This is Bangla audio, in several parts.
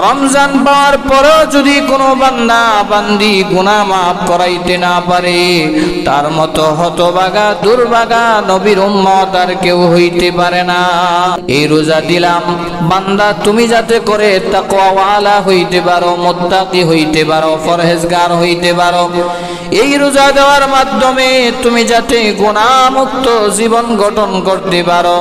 রমজান পাওয়ার পরেও যদি কোনো বান্দা বান্দি গুনাহ মাফ করাইতে না পারে, তার মতো হতভাগা দুর্ভাগা নবীর উম্মত আর কেউ হইতে পারে না। এই রোজা দিলাম বান্দা, তুমি যাতে করে তাকওয়াওয়ালা হইতে পারো, মুত্তাকি হইতে পারো, পরহেজগার হইতে পারো। এই রোজা দেওয়ার মাধ্যমে তুমি যাতে গুনাহমুক্ত জীবন গঠন করতে পারো।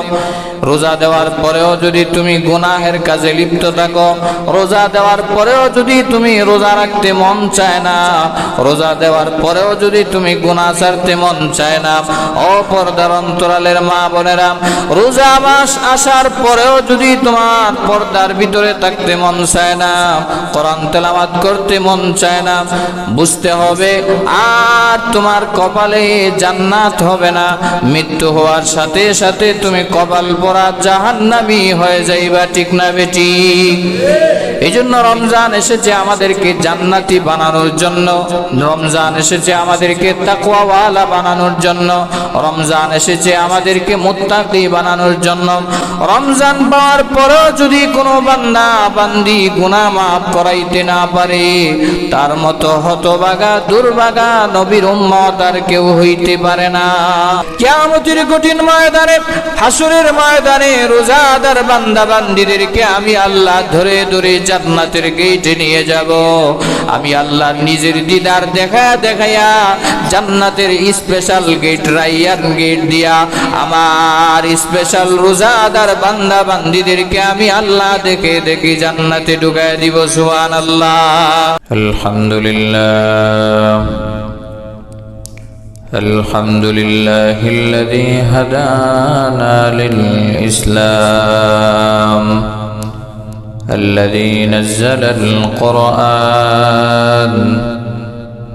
রোজা দেওয়ার পরেও যদি তুমি গুনাহের কাজে লিপ্ত থাকো, রোজা দেওয়ার পরেও যদি তুমি রোজা রাখতে মন চায় না, রোজা দেওয়ার পরেও যদি তুমি গুনাহ ছাড়তে মন চায় না, ও পর্দার অন্তরালের মা বোনেরা, রোজা মাস আসার পরেও যদি তোমার পর্দার ভিতরে থাকতে মন চায় না, কোরআন তেলাওয়াত করতে মন চায় না, বুঝতে হবে আর তোমার কপালে জান্নাত হবে না। মৃত্যু হওয়ার সাথে সাথে তুমি কপাল পরা জাহান্নামী হয়ে যাইবা, ঠিক না বেটি? এই জন্য রমজান এসেছে আমাদেরকে জান্নাতি বানানোর জন্য, রমজান এসেছে আমাদেরকে তাকওয়াওয়ালা বানানোর জন্য, রমজান এসেছে আমাদেরকে মুত্তাকি বানানোর জন্য। রমজান পাওয়ার পরেও যদি কোনো বান্দা বান্দি গুনাহ মাফ করাইতে না পারে, তার মতো হতভাগা দুর্ভাগা নবীর উম্মত আর কেউ হইতে পারে না। কিয়ামতের কঠিন ময়দানে, হাসরের ময়দানে রোজাদার বান্দা বান্দিদেরকে আমি আল্লাহ ধরে ধরে জান্নাতের গেটে নিয়ে যাব। আমি আল্লাহ নিজের দিদার দেখায়া জান্নাতের স্পেশাল গেট, রাইয়ান গেট দিয়া আমার স্পেশাল রোজাদার বান্দা বান্দিদেরকে আমি আল্লাহ দেখে দেখে জান্নাতে ঢুকায় দিব। সুবহানাল্লাহ। আলহামদুলিল্লাহ আলহামদুলিল্লাহিল্লাযী হাদানা লিল ইসলাম الذي نزل القرآن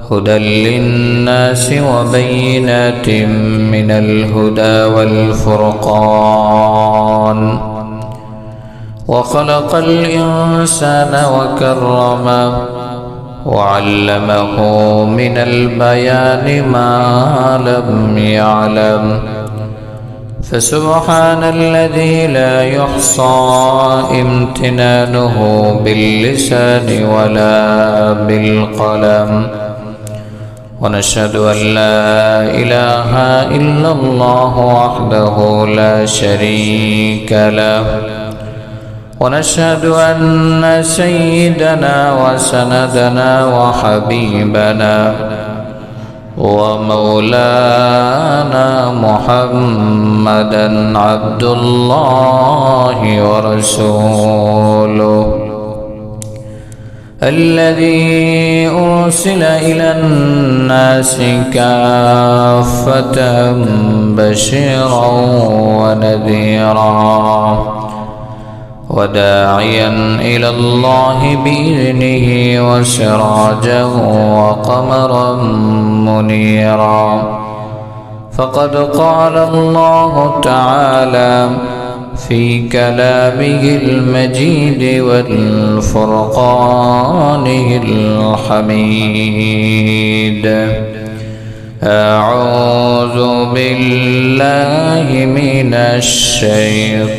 هدى للناس وبينات من الهدى والفرقان وخلق الإنسان وكرمه وعلمه من البيان ما لم يعلم فسبحان الذي لا يحصى امتنانه باللسان ولا بالقلم ونشهد أن لا إله إلا الله وحده لا شريك له ونشهد أن سيدنا وسندنا وحبيبنا ومولانا محمدا عبد الله ورسوله الذي أرسل إلى الناس كافة بشيرا ونذيرا وداعيا إلى الله بإذنه وسراجا وقمرا منيرا فقد قال الله تعالى في كلامه المجيد والفرقانه الحميد أعوذ بالله من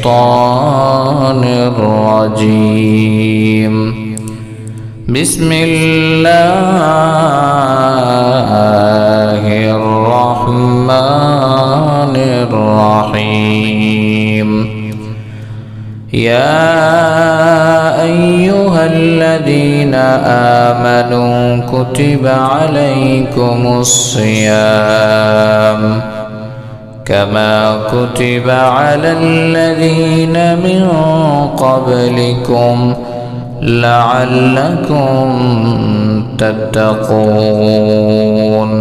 الشيطان الرجيم بسم الله الرحمن الرحيم يا أيها الذين آمنوا كتب عليكم الصيام كما كتب على الذين من قبلكم لعلكم تتقون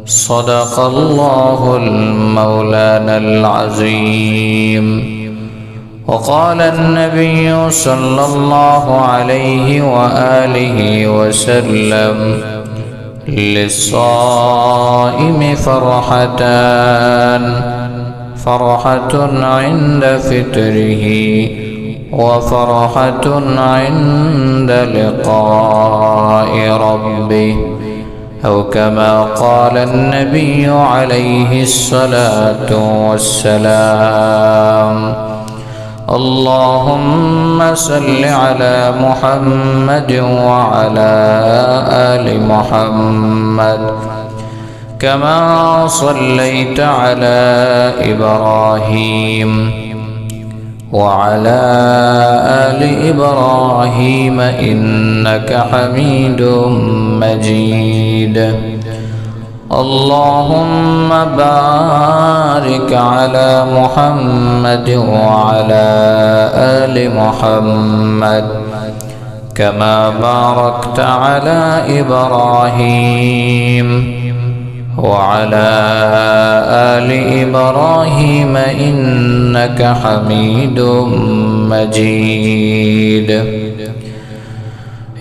صدق الله المولانا العظيم وقال النبي صلى الله عليه وآله وسلم للصائم فرحتان فرحة عند فطره وفرحة عند لقاء ربه أو كما قال النبي عليه الصلاة والسلام اللهم صل على محمد وعلى آل محمد كما صليت على إبراهيم وعلى آل إبراهيم إنك حميد مجيد اللهم بارك على محمد وعلى آل محمد كما باركت على إبراهيم وعلى آل إبراهيم إنك حميد مجيد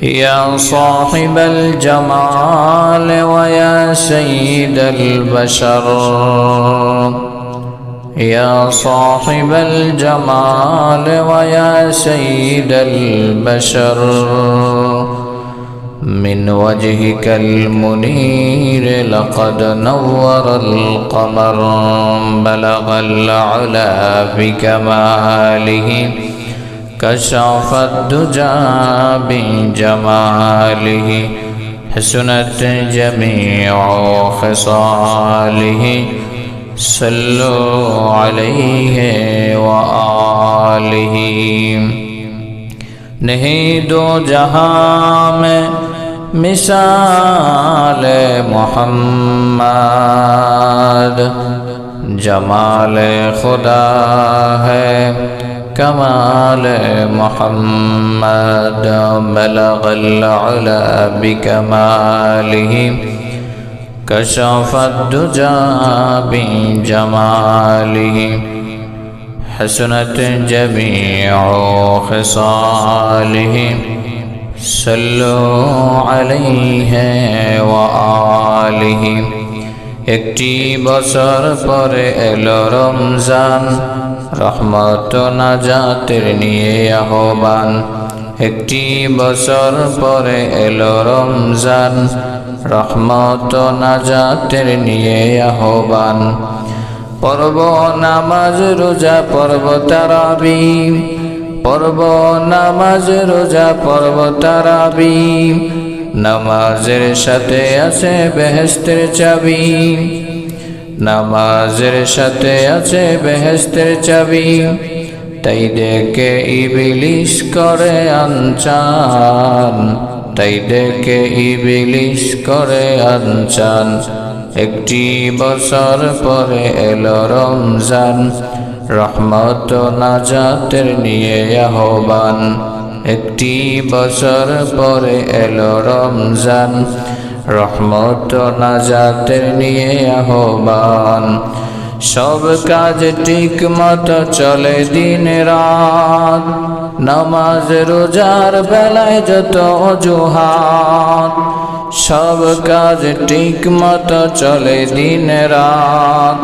يا صاحب الجمال ويا سيد البشر يا صاحب الجمال ويا سيد البشر من وجهك المنير لقد نور القمر بلغ العلا بكماله كشف الدجى بجماله حسنت جميع خصاله صلوا عليه وآله नहीं दो जहां में मिसाल मोहम्मद जमाल खुदा है कमाल मोहम्मद बलगल उला बिकमालिही कशफद दुजा बिजमालिही हसनत जमीउ खिसालिही सल्लु अलैहि व आलिही একটি বছর পরে এলো রমজান রহমত নাজাতের নিয়ে আহ্বান একটি বছর পরে এলো রমজান রহমত নাজাতের নিয়ে আহ্বান পর্ব নামাজ রোজা পর্ব তারাবি পর্ব নামাজ রোজা পর্ব তারাবি নামাজের সাথে আছে বেহেশতের চাবি নামাজের সাথে আছে বেহেশতের চাবি তাই দেখে ইবলিস করে আনচান তাই দেখে ইবলিস করে আনচান একটি বছর পরে এলো রমজান রহমত নাজাতের নিয়ে আহ্বান একটি বছর পরে এলো রমজান রহমত নাজাতের নিয়ে আহ্বান সব কাজ ঠিক মতো চলে দিন রাত নামাজ রোজার বেলায় যত অজুহাত সব কাজ ঠিক মতো চলে দিন রাত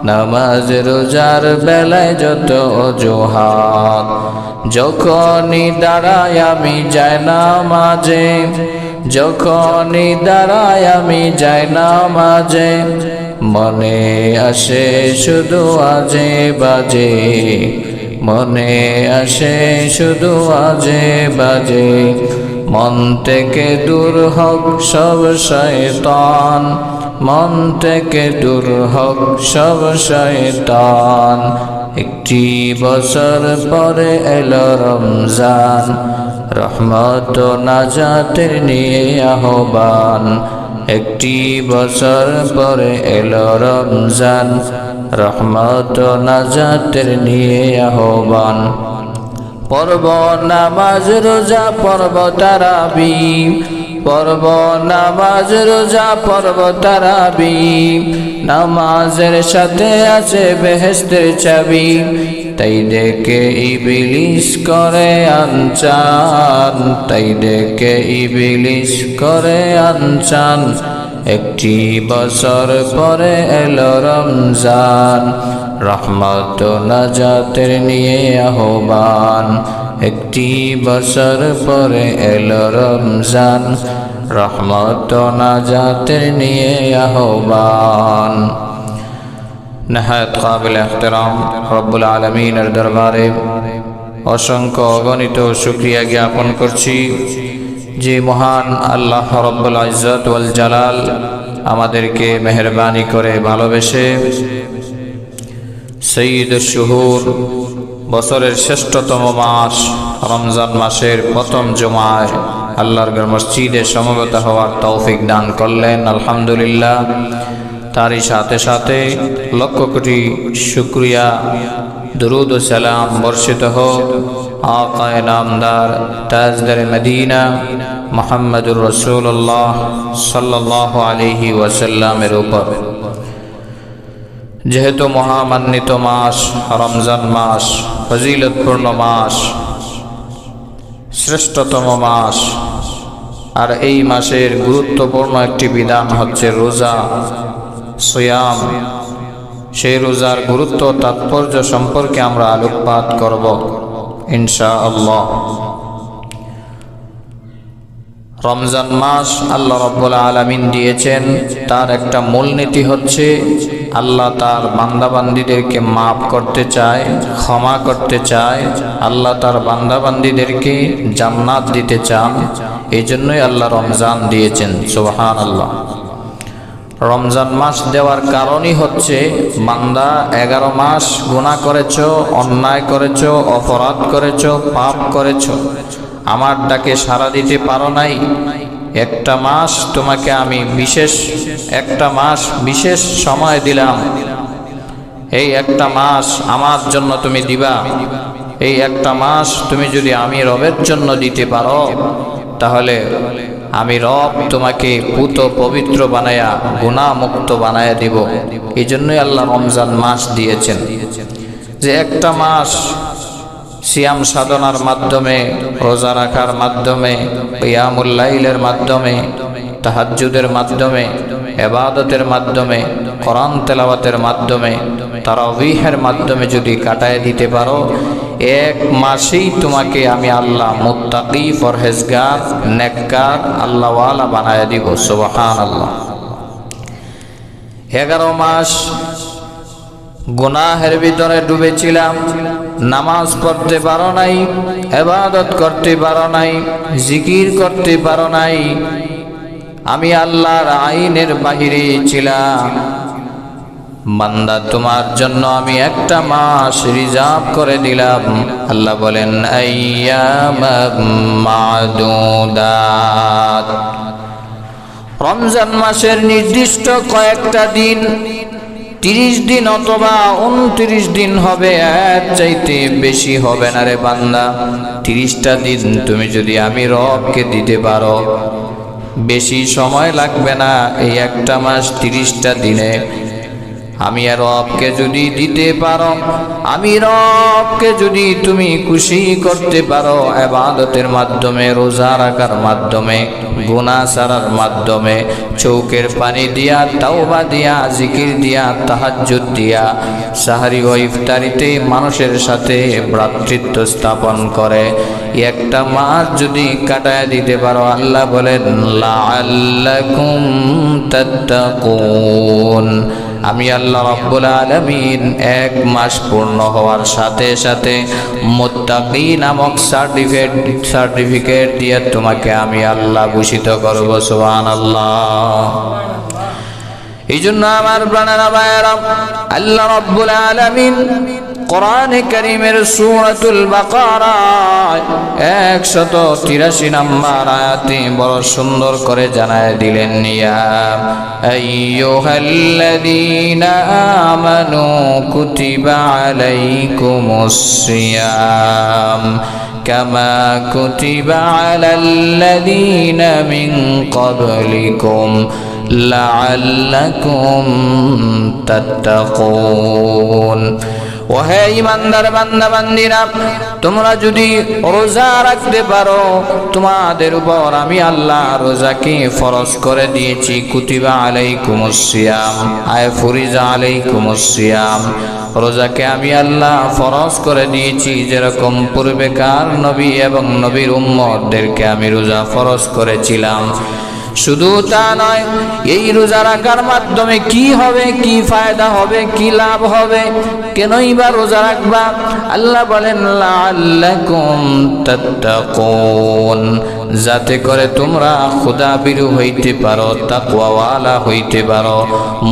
নামাজ রোজার বেলায় যত অজুহাত যখনই দাঁড়াই আমি যাই নামাজে যখনই দাঁড়াই আমি যাই নামাজে মনে আসে শুধু আজে বাজে মনে আসে শুধু আজে বাজে মন থেকে দূর হোক সব শয়তান মন থেকে দূর হোক সব শয়তান একটি বছর পরে এলো রমজান রহমত নাজাতের নিয়ে আহ্বান একটি বছর পরে এলো রমজান রহমত নাজাতের নিয়ে আহ্বান পর্ব নামাজ রোজা পর্ব তারাবি পর্ব নামাজ রোজা পর্ব তারাবি নামাজের সাথে আছে বেহেশতের চাবি তাই দেখে ইবলিস করে আনচান তাই দেখে ইবলিস করে আনচান একটি বছর পরে এলো রমজান রহমত নাজাতের নিয়ে আহ্বান একটি বছর পরে এলো রমজান রহমত নাজাতের নিয়ে আহ্বান नहायत काबिल एहतराम रब्बुल आलमीन दरबारे অসংখ্য অগণিত শুকরিয়া জ্ঞাপন করছি যে মহান আল্লাহ রব্বুল ইজ্জত ওয়াল জালাল আমাদেরকে মেহেরবানি করে ভালোবেসে সৈয়দুশ শুহুর বছরের শ্রেষ্ঠতম মাস রমজান মাসের প্রথম জুমায় আল্লাহর ঘর মসজিদে সমবেত হওয়ার তৌফিক দান করলেন। আলহামদুলিল্লাহ। তারই সাথে সাথে লক্ষ কোটি শুকরিয়া, দুরুদ ও সালাম বর্ষিত হোক আকায়ে নামদার তাজদার মদিনা মুহাম্মদুর রাসূলুল্লাহ সাল্লাল্লাহু আলাইহি ওয়াসাল্লামের উপর। যেহেতু মহামান্বিত মাস রমজান মাস, ফজিলতপূর্ণ মাস, শ্রেষ্ঠতম মাস, আর এই মাসের গুরুত্বপূর্ণ একটি বিধান হচ্ছে রোজা, সিয়াম। সেই রোজার গুরুত্ব তাৎপর্য সম্পর্কে আমরা আলোকপাত করব ইনশাআল্লাহ। রমজান মাস আল্লাহ রাব্বুল আলামিন দিয়েছেন, তার একটা মূলনীতি হচ্ছে আল্লাহ তার বান্দাবান্দীদেরকে মাফ করতে চায়, ক্ষমা করতে চায়। আল্লাহ তার বান্দাবান্দীদেরকে জান্নাত দিতে চান, এই জন্যই আল্লাহ রমজান দিয়েছেন। সুবহানাল্লাহ। রমজান মাস দেওয়ার কারণই হচ্ছে বান্দা 11 মাস গুনাহ করেছো, অন্যায় করেছো, অপরাধ করেছো, পাপ করেছো, আমার ডাকে সাড়া দিতে পারো নাই। একটা মাস তোমাকে আমি একটা মাস বিশেষ সময় দিলাম, এই একটা মাস আমার জন্য তুমি দিবা। এই একটা মাস তুমি যদি আমি রবের জন্য দিতে পারো, তাহলে আমি রব তোমাকে পুত পবিত্র বানায়া গুনাহ মুক্ত বানায়া দিব। এই জন্যই আল্লাহ রমজান মাস দিয়েছেন, যে একটা মাস সিয়াম সাধনার মাধ্যমে, রোজা রাখার মাধ্যমে, কিয়ামুল লাইলের মাধ্যমে, তাহাজ্জুদের মাধ্যমে, ইবাদতের মাধ্যমে, কোরআন তেলাওয়াতের মাধ্যমে, তারাবিহের মাধ্যমে যদি কাটায় দিতে পারো, এক মাসেই তোমাকে আমি আল্লাহ মুত্তাকি, পরহেজগার, নেককার, আল্লাহওয়ালা বানায় দিব। সুবহানাল্লাহ। 11 মাস গুনাহের ভিতরে ডুবেছিলাম, নামাজ পড়তে পারো নাই, ইবাদত করতে পারো নাই, জিকির করতে পারো নাই, আমি আল্লাহর আইনের বাহিরে ছিলাম। বান্দা তোমার জন্য আমি একটা মাস রিজার্ভ করে দিলাম। আল্লাহ বলেন আইয়ামাম মাদুদাত। রমজান মাসের নির্দিষ্ট কয়েকটা দিন, 30 দিন অথবা 29 দিন হবে, এর চাইতে বেশি হবে না রে বান্দা। 30টা দিন তুমি যদি আমি রবকে দিতে পারো, বেশি সময় লাগবে না। এই একটা মাস 30টা দিনে আমি রবকে যদি দিতে পারো, আমি রবকে যদি তুমি খুশি করতে পারো, ইবাদতের মাধ্যমে, রোজা রাখার মাধ্যমে, গুনাহ ছাড়ার মাধ্যমে, চোখের পানি দিয়া, তাওবা দিয়া, জিকির দিয়া, তাহাজ্জুদ দিয়া, সাহরি ও ইফতারিতে মানুষের সাথে ভ্রাতৃত্ব স্থাপন করে একটা মাস যদি কাটায় দিতে পারো, আল্লাহ বলেন লাআল্লাকুম তাত্তাকুন। আমি আল্লাহ রাব্বুল আলামিন 1 মাস পূর্ণ হওয়ার সাথে সাথে মুত্তাকি নামক সার্টিফিকেট দিয়ে তোমাকে আমি আল্লাহ ভূষিত করব। সুবহানাল্লাহ। এই জন্য আমার প্রাণেরা ভাইয়েরা, আল্লাহ রাব্বুল আলামিন কোরআনে কারীমের সূরাতুল বাকারা 183 নম্বর আয়াতে বড় সুন্দর করে জানায় দিলেন, ইয়া আইয়ুহাল্লাযীনা আমানু কুতিবা আলাইকুমুস সিয়াম কামা কুতিবা আলাল্লাযীনা মিন ক্বাবলিকুম লাআল্লাকুম তাত্তাকুন। ওহে ঈমানদার বান্দা বান্দীরা, তোমরা যদি রোজা রাখতে পারো, তোমাদের উপর আমি আল্লাহ রোজাকে ফরজ করে দিয়েছি। কুতিবা আলাইকুমুস সিয়াম আয় ফুরিজা আলাইকুমুস সিয়াম, রোজাকে আমি আল্লাহ ফরজ করে দিয়েছি, যেরকম পূর্বেকার নবী এবং নবীর উম্মতদেরকে আমি রোজা ফরজ করেছিলাম। শুধু তা নয়, এই রোজা রাখার মাধ্যমে কি হবে, কি ফায়দা হবে, কি লাভ হবে, কেনই বা রোজা রাখবা? আল্লাহ বলেন লাআল্লাকুম তাত্তাকুন, যাতে করে তোমরা খোদাভীরু হইতে পারো, তাকওয়াওয়ালা হইতে পারো,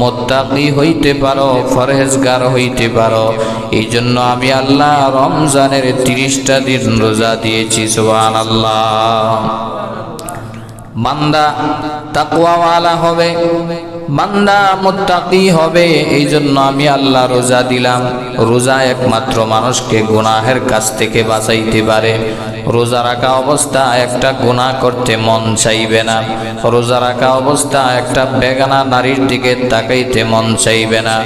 মুত্তাকি হইতে পারো, পরহেজগার হইতে পারো। এই জন্য আমি আল্লাহ রমজানের 30টা দিন রোজা দিয়েছি। সুবহানাল্লাহ। বান্দা তাকওয়াওয়ালা হবে, বান্দা মুত্তাকি হবে, এই জন্য আমি আল্লাহ রোজা দিলাম। রোজা একমাত্র মানুষকে গুনাহের কাছ থেকে বাঁচাইতে পারে। রোজা রাখা অবস্থা একটা গুনাহ করতে মন চাইবে না। রোজা রাখা অবস্থা একটা বেগানা নারীর দিকে তাকাইতে মন চাইবে না।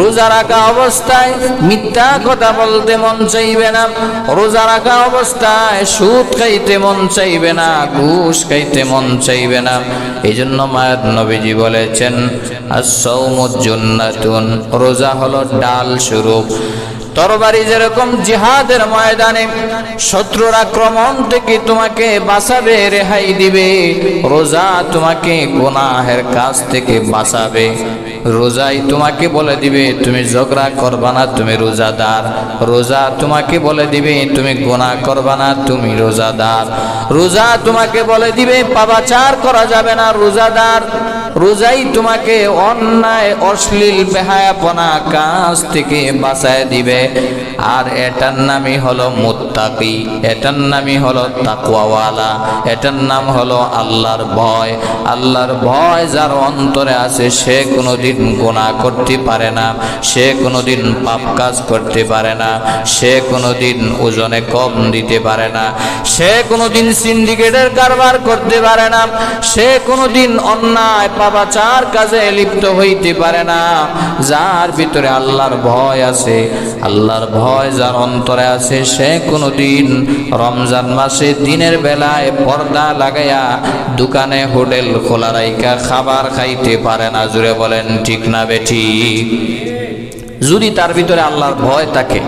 রোজা রাখা অবস্থায় মিথ্যা কথা বলতে মন চাইবে না। রোজা রাখা অবস্থায় সুদ খাইতে মন চাইবে না, ঘুষ খাইতে মন চাইবে না। এই জন্য মায়ের নবীজি বলেছেন আস-সাওমু জুন্নাতুন, রোজা হলো ডাল স্বরূপ। তরবারি যেরকম জিহাদের ময়দানে শত্রুর আক্রমণ থেকে তোমাকে বাঁচাবে, রেহাই দিবে, রোজা তোমাকে গুনাহের কাজ থেকে বাঁচাবে। রোজাই তোমাকে বলে দিবে তুমি ঝগড়া করবা না, তুমি রোজাদার। রোজা তোমাকে বলে দিবে তুমি গুনাহ করবা না, তুমি রোজাদার। রোজা তোমাকে বলে দিবে পাপাচার করা যাবে না, রোজাদার। রোজাই তোমাকে অন্যায় অশ্লীল বেহায়াপনা কাজ থেকে বাঁচায় দিবে। আর এটার নামই হলো মুত্তাকি, এটার নামই হলো তাকওয়াওয়ালা, এটার নাম হলো আল্লাহর ভয়। আল্লাহর ভয় যার অন্তরে আছে সে কোনোদিন গুনাহ করতে পারে না, সে কোনোদিন পাপ কাজ করতে পারে না, সে কোনোদিন ওজনে কম দিতে পারে না, সে কোনোদিন সিন্ডিকেটের কারবার করতে পারে না, সে কোনোদিন অন্যায় পাপাচার কাজে লিপ্ত হইতে পারে না। যার ভিতরে আল্লাহর ভয় আছে, আল্লাহর ভয় যার অন্তরে আছে, সে কোনোদিন রমজান মাসে দিনের বেলায় পর্দা লাগাইয়া দোকানে হোটেল খোলা রাইখা খাবার খাইতে পারে না। জুড়ে বলেন ঠিক না বেঠিক? যদি তার ভিতরে আল্লাহর ভয় থাকে।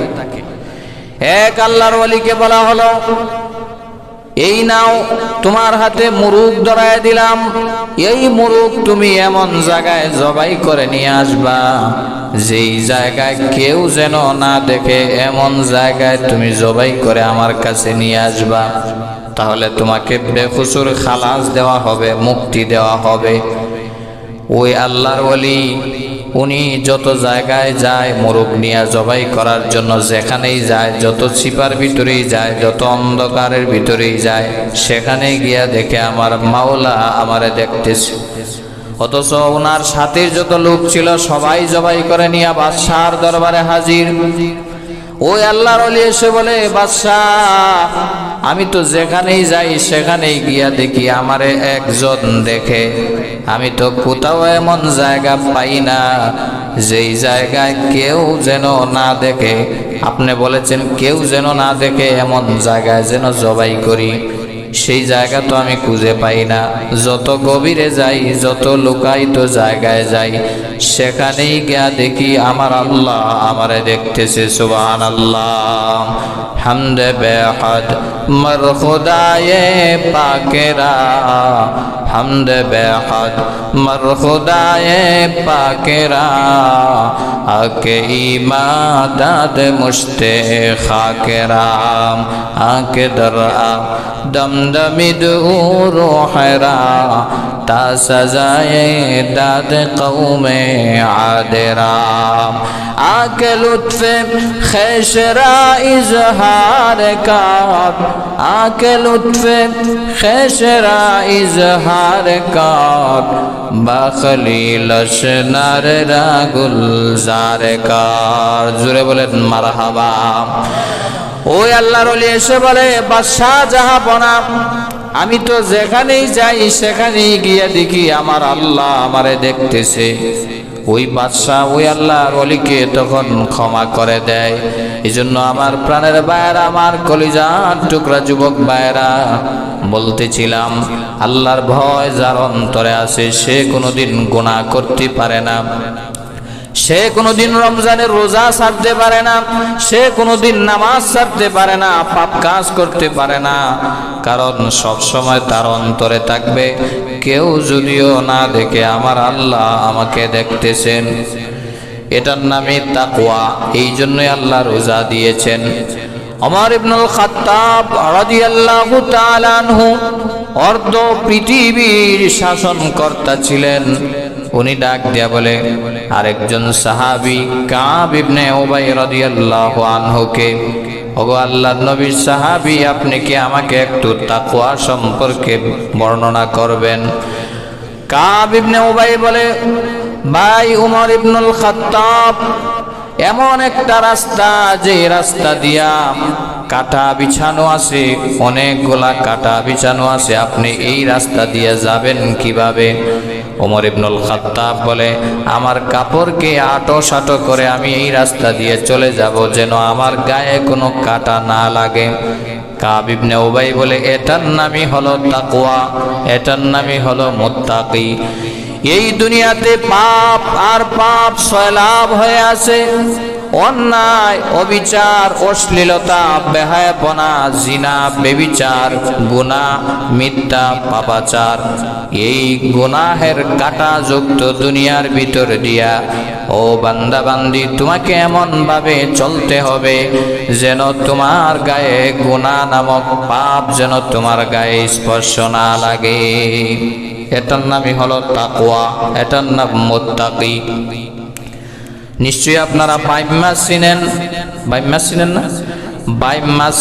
এক আল্লাহর ওয়ালিকে বলা হলো এই নাও তোমার হাতে মুরুগ ধরায় দিলাম, এই মুরুগ তুমি এমন জায়গায় জবাই করে নিয়ে আসবা যেই জায়গায় কেউ যেন না দেখে, এমন জায়গায় তুমি জবাই করে আমার কাছে নিয়ে আসবা। তাহলে তোমাকে বেকসুর খালাস দেওয়া হবে, মুক্তি দেওয়া হবে। ওই আল্লাহর ওয়ালি উনি যত জায়গায় যায় মোরগ নিয়ে জবাই করার জন্য, যেখানেই যায়, যত ছিপার ভিতরেই যায়, যত অন্ধকারের ভিতরেই যায়, সেখানে গিয়া দেখে আমার মাওলা আমারে দেখতেছে। অথচ ওনার সাথে যত লোক ছিল সবাই জবাই করে নিয়ে বাদশার দরবারে হাজির। ওই আল্লাহর ওলি এসে বলে বাদশাহ আমি তো যেখানেই যাই সেখানেই গিয়া দেখি আমারে একজন দেখে, আমি তো কোথাও এমন জায়গা পাই না যেই জায়গায় কেউ যেন না দেখে। আপনি বলেছেন কেউ যেন না দেখে এমন জায়গায় যেন জবাই করি, সেই জায়গা তো আমি খুঁজে পাই না। যত গভীরে যাই, যত লুকায়িত জায়গায় যাই, সেখানেই গিয়া দেখি আমার আল্লাহ আমারে দেখতেছে। সুবহানাল্লাহ। হামদে বেহাদ মর খুদায়ে পাকেরা, হামদে বেহাদ মর খুদায়ে পাকেরা, আকে ইমাদাদ মুশতে খাকেরাম, আকে দরআ दमदमिद रूहरा ता सजाए दाद कौमे आदरा, आके लुत्फे खैशरा इजहार कार, आके लुत्फे खैशरा इजहार कार, बखलील शनार रा गुलजार कार। जुरे बोलें मरहबा। ওই আল্লাহর ওলি এসে বলে বাদশাহ জাহাপনা আমি তো যেখানেই যাই সেখানেই গিয়ে দেখি আমার আল্লাহ আমারে দেখতেছে। ওই বাদশাহ ওই আল্লাহর ওলিকে তখন ক্ষমা করে দেয়। এই জন্য আমার প্রাণের ভাইয়েরা, আমার কলিজার টুকরা যুবক ভাইয়েরা, বলতেছিলাম আল্লাহর ভয় যার অন্তরে আছে সে কোনোদিন গুনাহ করতে পারে না, সে কোনোদিন রমজানের রোজা ছাড়তে পারে না, সে কোনোদিন নামাজ ছাড়তে পারে না, পাপ কাজ করতে পারে না, কারণ সব সময় তার অন্তরে থাকবে কেউ যদিও না দেখে আমার আল্লাহ আমাকে দেখতেছেন। এটার নামে তাকওয়া। এই জন্যই আল্লাহ রোজা দিয়েছেন। ওমর ইবনুল খাত্তাব রাদিয়াল্লাহু তাআলা আনহু অর্ধ পৃথিবীর শাসনকর্তা ছিলেন। উনি ডাক দিয়া বলে আরেকজন সাহাবী কাব ইবনে উবাই রাদিয়াল্লাহু আনহুকে, ওগো আল্লাহর নবীর সাহাবী, আপনি কি আমাকে একটু তাকওয়া সম্পর্কে বর্ণনা করবেন? কাব ইবনে উবাই বলে, ভাই উমর ইবনুল খাত্তাব, এমন একটা রাস্তা যে রাস্তা দিয়া কাটা বিছানো আছে, অনেকগুলা কাটা বিছানো আছে, আপনি এই রাস্তা দিয়ে যাবেন কিভাবে? ওমর ইবনুল খাত্তাব বলে, আমার কাপড়কে আটো সাটো করে আমি এই রাস্তা দিয়ে চলে যাব, যেন আমার গায়ে কোনো কাটা না লাগে। কাব ইবনে উবাই বলে, এটার নামই হলো তাকওয়া, এটার নামই হলো মুত্তাকি। এই দুনিয়াতে পাপ আর পাপ সয়লাভ হয়ে আছে। অন্যায়, অবিচার, অশ্লীলতা, বেহায়াপনা, জিনা, বেবিচার, গুনাহ, মিথ্যা, পাপাচার, এই গুনাহের কাটা যুক্ত দুনিয়ার ভিতর দিয়া ও বান্দা বান্দি, তোমাকে এমন ভাবে চলতে হবে যেন তোমার গায়ে গুনাহ নামক পাপ যেন তোমার গায়ে স্পর্শ না লাগে। এটার নামই হলো তাকওয়া, এটার নাম মুত্তাকি। নিশ্চয়ই আপনারা বাইম মাছ চিনেন। বাইম মাছ চিনেন না? বাইম মাছ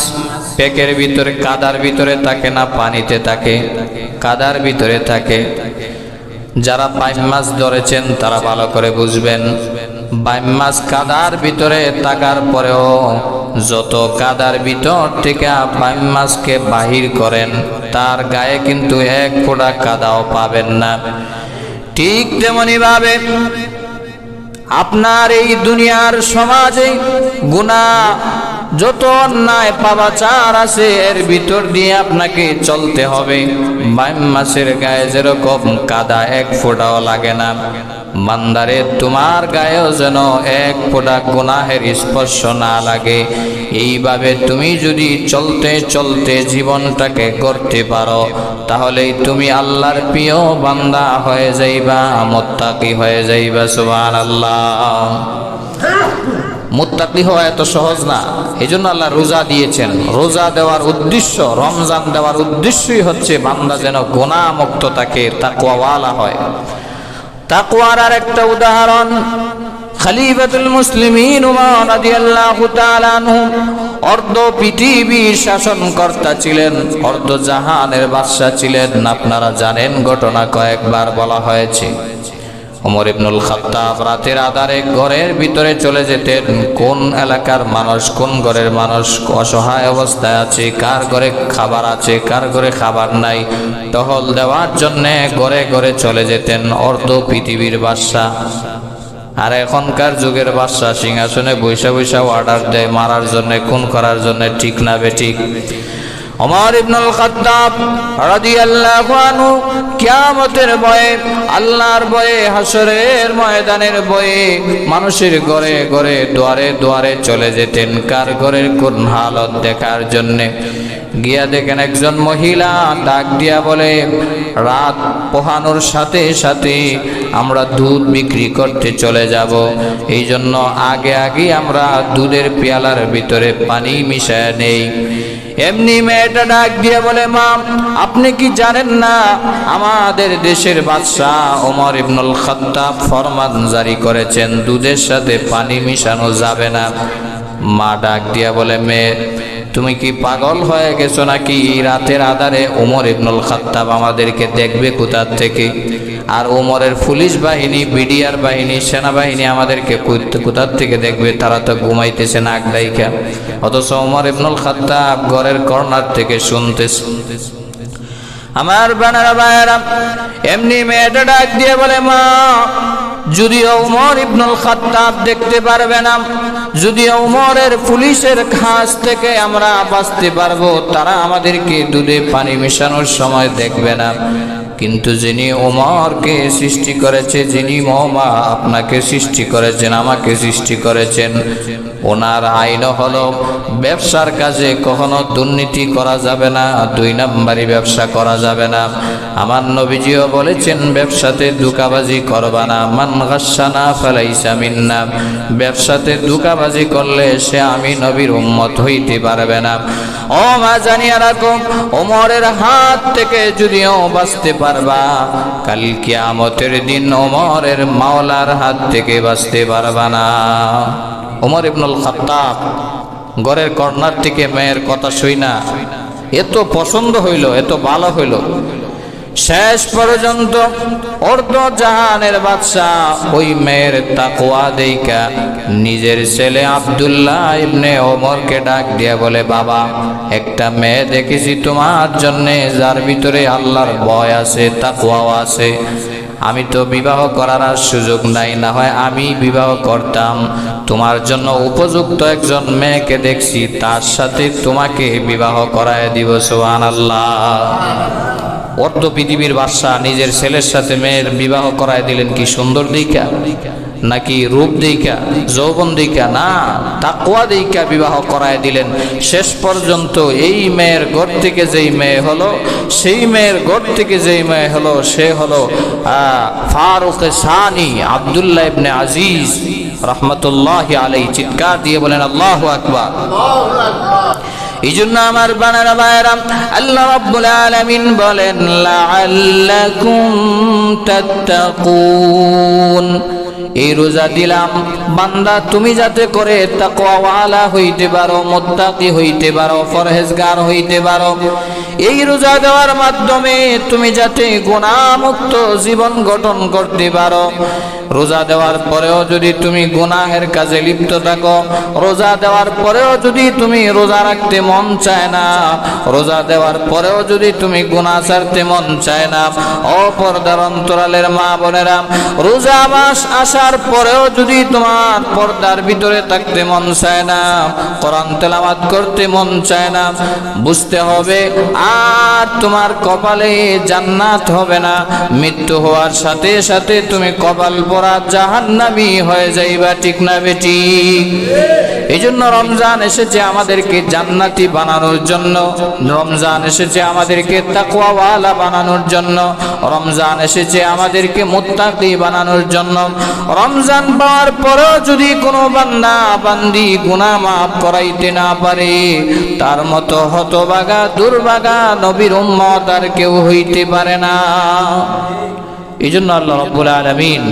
পেকের ভিতরে কাদার ভিতরে থাকে না পানিতে থাকে? কাদার ভিতরে থাকে। যারা বাইম মাছ ধরেছেন তারা ভালো করে বুঝবেন, বাইম মাছ কাদার ভিতরে থাকার পরেও যত কাদার ভিতর থেকে বাইম মাছকে বাহির করেন তার গায়ে কিন্তু এক ফোঁটা কাদাও পাবেন না। ঠিক তেমনি ভাবে আপনার এই দুনিয়ার সমাজে গুনাহ, যত অন্যায় পাপাচার আছে এর ভিতর দিয়ে আপনাকে চলতে হবে। বাইম মাছের গায়ে যেরকম কাদা এক ফোঁটাও লাগে না, বান্দারে তোমার গায়েও যেন এক ফোঁটা গুনাহের স্পর্শ না লাগে। এইভাবে তুমি যদি চলতে চলতে জীবনটাকে করতে পারো, তাহলেই তুমি আল্লাহর প্রিয় বান্দা হয়ে যাইবা, মুত্তাকি হয়ে যাইবা। সুবহানাল্লাহ। মুত্তাকি হওয়া এত সহজ না। এই জন্য আল্লাহ রোজা দিয়েছেন। রোজা দেওয়ার উদ্দেশ্য, রমজান দেওয়ার উদ্দেশ্যই হচ্ছে বান্দা যেন গুনাহ মুক্ত থাকে, তাকওয়াওয়ালা হয়। তাকওয়ার আর একটা উদাহরণ, খলিফাতুল মুসলিমিন উমর রাদিয়াল্লাহু তাআলা আনহু অর্ধ পৃথিবীর শাসনকর্তা ছিলেন, অর্ধ জাহানের বাদশা ছিলেন। আপনারা জানেন, ঘটনা কয়েকবার বলা হয়েছে। ওমর ইবনুল খাত্তাব রাতের আধারে ঘরের ভিতরে চলে যেতেন। কোন এলাকার মানুষ, কোন ঘরের মানুষ অসহায় অবস্থায় আছে, কার ঘরে খাবার আছে, কার ঘরে খাবার নাই, টহল দেওয়ার জন্য ঘরে ঘরে চলে যেতেন অর্ধ পৃথিবীর বাদশা। আর এখনকার যুগের বাদশা সিংহাসনে বৈশা বৈশা অর্ডার দেয় মারার জন্য, খুন করার জন্য। ঠিক না বেঠিক? ওমর ইবনুল খাত্তাব রাদিয়াল্লাহু আনহু কিয়ামতের ভয়ে, আল্লাহর ভয়ে, হাসরের ময়দানের ভয়ে মানুষের ঘরে ঘরে দুয়ারে দুয়ারে চলে যেতেন কার ঘরের কোন হালত দেখার জন্য। গিয়া দেখেন একজন মহিলা ডাক দিয়া বলে, রাত পোহানোর সাথে সাথে আমরা দুধ বিক্রি করতে চলে যাব, এই জন্য আগে আগে আমরা দুধের পেয়ালার ভিতরে পানি মিশায় নেই। এমনি মেয়েটা ডাক দিয়ে বলে, মা আপনি কি জানেন না আমাদের দেশের বাদশাহ ওমর ইবনুল খাত্তাব ফরমান জারি করেছেন দুধের সাথে পানি মিশানো যাবে না। মা ডাক দিয়া বলে, মেয়ে তুমি কি পাগল হয়ে গেছো নাকি? রাতের আধারে ওমর ইবনুল খাত্তাব আমাদেরকে দেখবে কোথার থেকে? আর ওমরের পুলিশ বাহিনী, বিডিআর বাহিনী, সেনাবাহিনী আমাদেরকে কোথার থেকে দেখবে? তারা তো ঘুমাইতেছে নাক ডাইকা, অথচ ওমর ইবনুল খাত্তাব ঘরের কর্নার থেকে শুনতেছে। আমার বানারা ভাইয়েরা, এমনি মেয়েটা ডাক দিয়ে বলে, মা যদিও ওমর ইবনুল খাত্তাব দেখতে পারবে না, যদিও ওমরের পুলিশের কাছ থেকে আমরা বাঁচতে পারবো, তারা আমাদেরকে দুধে পানি মেশানোর সময় দেখবে না। কিন্তু যিনি ওমরকে সৃষ্টি করেছে, যিনি মহা আপনাকে সৃষ্টি করেছেন, আমাকে সৃষ্টি করেছেন, ওনার আইন হলো ব্যবসার কাজে কখনো দুর্নীতি করা যাবে না, 2 নাম্বারি ব্যবসা করা যাবে না। আমার নবীজিও বলেছেন ব্যবসাতে ধোঁকাবাজি করবা না, মান গাশশানা ফালাইসা মিন্না, ব্যবসাতে ধোঁকাবাজি করলে সে আমি নবীর উম্মত হইতে পারবে না। ও মা জানিয়া রাখো, ওমরের হাত থেকে যদিও বাঁচতে পারবা, কাল কিয়ামতের দিন ওমরের মাওলার হাত থেকে বাঁচতে পারবা না। ওমর ইবনুল খাত্তাব ঘরের কর্নার থেকে মেয়ের কথা শুই না এত পছন্দ হইল, এত ভালো হইল, শেষ পর্যন্ত অর্ধ জাহানের বাদশাহ ওই মেয়ের তাকওয়া দেইখা নিজের ছেলে আব্দুল্লাহ ইবনে ওমরকে ডাক দিয়া বলে, বাবা, একটা মেয়ে দেখেছি তোমার জন্যে যার ভিতরে আল্লাহর ভয় আছে, তাকওয়াও আছে। আমি তো বিবাহ করার আর সুযোগ নাই, না হয় আমি বিবাহ করতাম। তোমার জন্য উপযুক্ত একজন মেয়েকে দেখছি, তার সাথে তোমাকে বিবাহ করায় দিব। সুবহানাল্লাহ। অর্ধ পৃথিবীর বাদশাহ নিজের ছেলের সাথে মেয়ের বিবাহ করায় দিলেন কি সুন্দর দেইখা, নাকি রূপ দেইখা, যৌবন দেইখা? না, তাকওয়া দেইখা বিবাহ করায় দিলেন। শেষ পর্যন্ত এই মেয়ের ঘর থেকে যেই মেয়ে হলো, সেই মেয়ের ঘর থেকে যেই মেয়ে হলো, সে হলো ফারুক সানি আব্দুল্লাহ ইবনে আজিজ রহমতুল্লাহি আলাইহি। চিৎকার দিয়ে বলেন আল্লাহু আকবার। এই জন্য আমার বানারা ভাইরা, আল্লাহ রাব্বুল আলামিন বলেন লাআল্লাকুম তাত্তাকুন, এই রোজা দিলাম বান্দা তুমি যাতে করে তাকওয়াওয়ালা হইতে পারো, মুত্তাকি হইতে পারো, পরহেজগার হইতে পারো। এই রোজা দেওয়ার মাধ্যমে তুমি যাতে গুনাহমুক্ত জীবন গঠন করতে পারো। রোজা দেওয়ার পরেও যদি তুমি গুনাহের কাজে লিপ্ত থাকো, রোজা দেওয়ার পরেও যদি তুমি রোজা রাখতে মন চায় না, রোজা দেওয়ার পরেও যদি তুমি গুনাহ ছাড়তে মন চায় না, অপরদার অন্তরালের মা বোনেরা, রোজা মাস আসার পরেও যদি তোমার পর্দার ভিতরে থাকতে মন চায় না, কোরআন তেলাওয়াত করতে মন চায় না, বুঝতে হবে আর তোমার কপালে জান্নাত হবে না। মৃত্যু হওয়ার সাথে সাথে তুমি কপাল পরা জাহান্নামী হয়ে যাইবা, ঠিক না বেটি? এই জন্য রমজান এসেছে আমাদেরকে জান্নাতি বানানোর জন্য, রমজান এসেছে আমাদেরকে তাকওয়াওয়ালা বানানোর জন্য, রমজান এসেছে আমাদেরকে মুত্তাকি বানানোর জন্য। রমজান পাওয়ার পরেও যদি কোনো বান্দা বান্দি গুনাহ মাফ করাইতে না পারে, তার মতো হতভাগা দুর্ভাগা নবীর উম্মত আর কেউ হইতে পারে না। এই জন্য আল্লাহ রাব্বুল আলামিন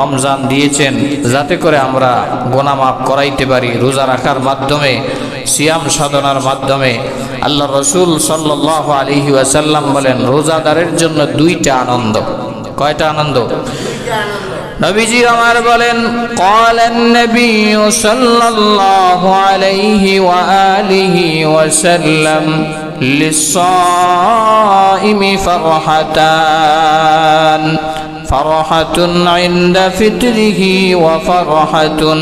রমজান দিয়েছেন যাতে করে আমরা গুনাহ মাফ করাইতে পারি। রোজা রাখার মাধ্যমে, সিয়াম সাধনার মাধ্যমে আল্লাহ রাসূল সাল্লাল্লাহু আলাইহি ওয়াসাল্লাম বলেন, রোজাদারের জন্য 2টা আনন্দ। কয়টা আনন্দ? নবীজি আমার বলেন, ক্বালান নবী সাল্লাল্লাহু আলাইহি ওয়া আলিহি ওয়াসাল্লাম, লিস-সাইমি ফারহাতান, ফারহাতুন ইনদা ফিতরিহি ওয়া ফারহাতুন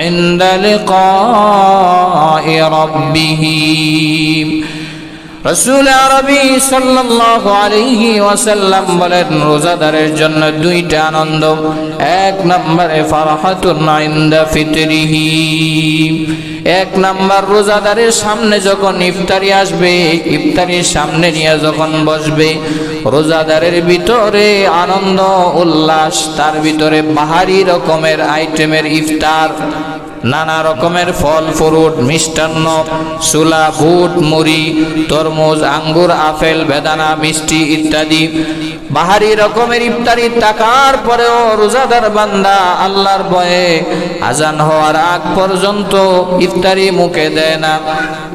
ইনদা লিকাই রাব্বিহি। রাসূল আরবি সাল্লাল্লাহু আলাইহি ওয়াসাল্লাম বলেন, রোজাদারের জন্য 2টা আনন্দ। 1 নম্বরে ফারহাতুন ইনদা ফিতরিহি, 1 নম্বর রোজাদারের সামনে যখন ইফতারি আসবে, ইফতারির সামনে নিয়ে যখন বসবে, রোজাদারের ভিতরে আনন্দ উল্লাস, তার ভিতরে বাহারি রকমের আইটেমের ইফতার, নানা রকমের ফল ফ্রুট, মিষ্টান্ন, ছোলা, বুট, মুড়ি, তরমুজ, আঙ্গুর, আপেল, বেদানা, মিষ্টি ইত্যাদি বাহারি রকমের ইফতারি থাকার পরেও রোজাদার বান্দা আল্লাহর ভয়ে আজান হওয়ার আগ পর্যন্ত ইফতারি মুখে দেয় না।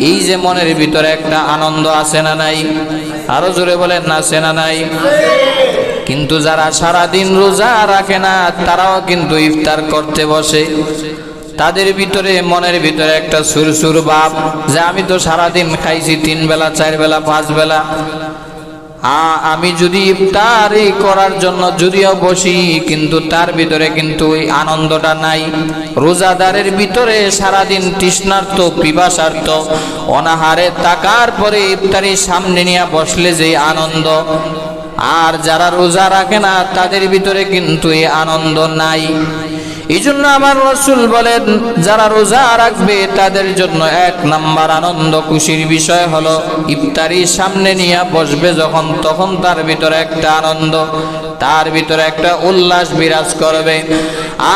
এই যে মনের ভিতরে একটা আনন্দ আছে না নাই? আরো জোরে বলেন না, আছে না নাই? কিন্তু যারা সারাদিন রোজা রাখে না, তারাও কিন্তু ইফতার করতে বসে। তাদের ভিতরে মনের ভিতরে একটা সুরসুর ভাব যে আমি তো সারাদিন খাইছি 3 বেলা 4 বেলা 5 বেলা, আমি যদি ইফতারি করার জন্য যদিও বসি, কিন্তু তার ভিতরে কিন্তু ওই আনন্দটা নাই। রোজাদারের ভিতরে সারাদিন তৃষ্ণার্ত, পিপাসার্ত, অনাহারে থাকার পরে ইফতারির সামনে নিয়ে বসলে যে আনন্দ, আর যারা রোজা রাখে না তাদের ভিতরে কিন্তু এই আনন্দ নাই। এই জন্য আমার রাসূল বলেন, যারা রোজা রাখবে তাদের জন্য এক নাম্বার আনন্দ খুশির বিষয় হলো ইফতারি সামনে নিয়ে বসবে যখন, তখন তার ভিতরে একটা আনন্দ, তার ভিতরে একটা উল্লাস বিরাজ করবে।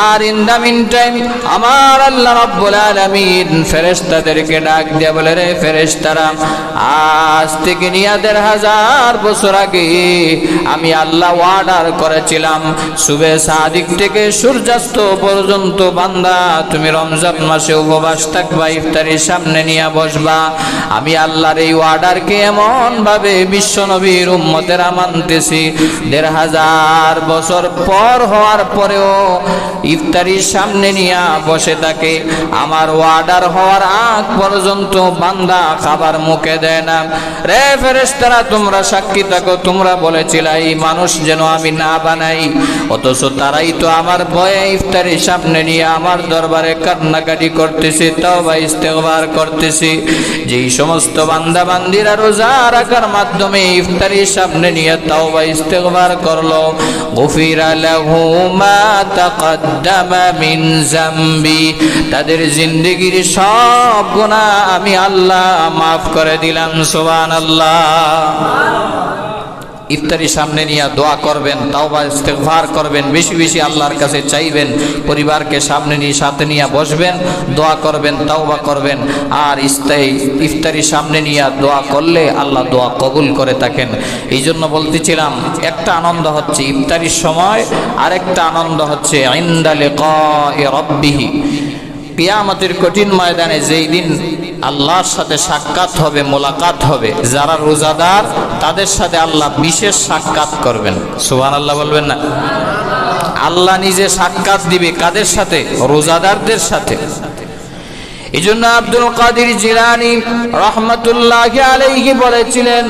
আর ইন দা মিন টাইম আমার আল্লাহ রাব্বুল আলামিন ফেরেশতাদেরকে ডাক দিয়ে বলে, রে ফেরেশতারা, আজ থেকে নিয়ে ১৫০০ বছর আগে আমি আল্লাহ অর্ডার করেছিলাম সুবে সাদিক থেকে সূর্যাস্ত পর্যন্ত বান্দা তুমি রমজান মাসে উপবাস থাকবা, ইফতারির সামনে নিয়ে বসবা। আমি আল্লাহর এই অর্ডারকে এমন ভাবে বিশ্ব নবীর উম্মতেরা মানতেছি, ১৫০০ বছর পর হওয়ার পরেও ইফতারির সামনে নিয়ে বসে থাকে। আমার অর্ডার হওয়ার আগ পর্যন্ত বান্দা খাবার মুখে দেয় না। রে ফেরেশতারা, তোমরা সাক্ষী থাকো, তোমরা বলেছিলে এই মানুষ যেন আমি না বানাই, অথচ তারাই তো আমার ভয়ে ইফতারির সামনে নিয়ে আমার দরবারে কান্নাকাটি করতেছে, তওবা ইস্তেগফার করতেছে। যেই সমস্ত বান্দা বান্দিরা রোজা রাখার মাধ্যমে ইফতারির সামনে নিয়ে তওবা ইস্তেগফার করলো, গুফিরা লাহু মা তাকদ্দামা মিন যামবি, তাদের জিন্দেগীর সব গুনাহ আমি আল্লাহ মাফ করে দিলাম। সুবহানাল্লাহ। ইফতারি সামনে নিয়ে দোয়া করবেন, তাওবা ইস্তেগফার করবেন, বেশি বেশি আল্লাহর কাছে চাইবেন, পরিবারকে সামনে নিয়ে সাথে নিয়ে বসবেন, দোয়া করবেন, তাওবা করবেন। আর ইফতারি সামনে নিয়ে দোয়া করলে আল্লাহ দোয়া কবুল করে থাকেন। এই জন্য বলতেছিলাম, একটা আনন্দ হচ্ছে ইফতারির সময়, আরেকটা আনন্দ হচ্ছে ইনদা লিকাই রাব্বিহি, কিয়ামতের কঠিন ময়দানে যেই দিন আল্লাহর সাথে সাক্ষাৎ হবে, মোলাকাত হবে, যারা রোজাদার তাদের সাথে আল্লাহ বিশেষ সাক্ষাৎ করবেন। সুবহানাল্লাহ বলবেন না? আল্লাহ নিজে সাক্ষাৎ দিবে কাদের সাথে? রোজাদারদের সাথে। এই জন্য আব্দুল কাদের জিলানী রাহমাতুল্লাহি আলাইহি বলেছিলেন,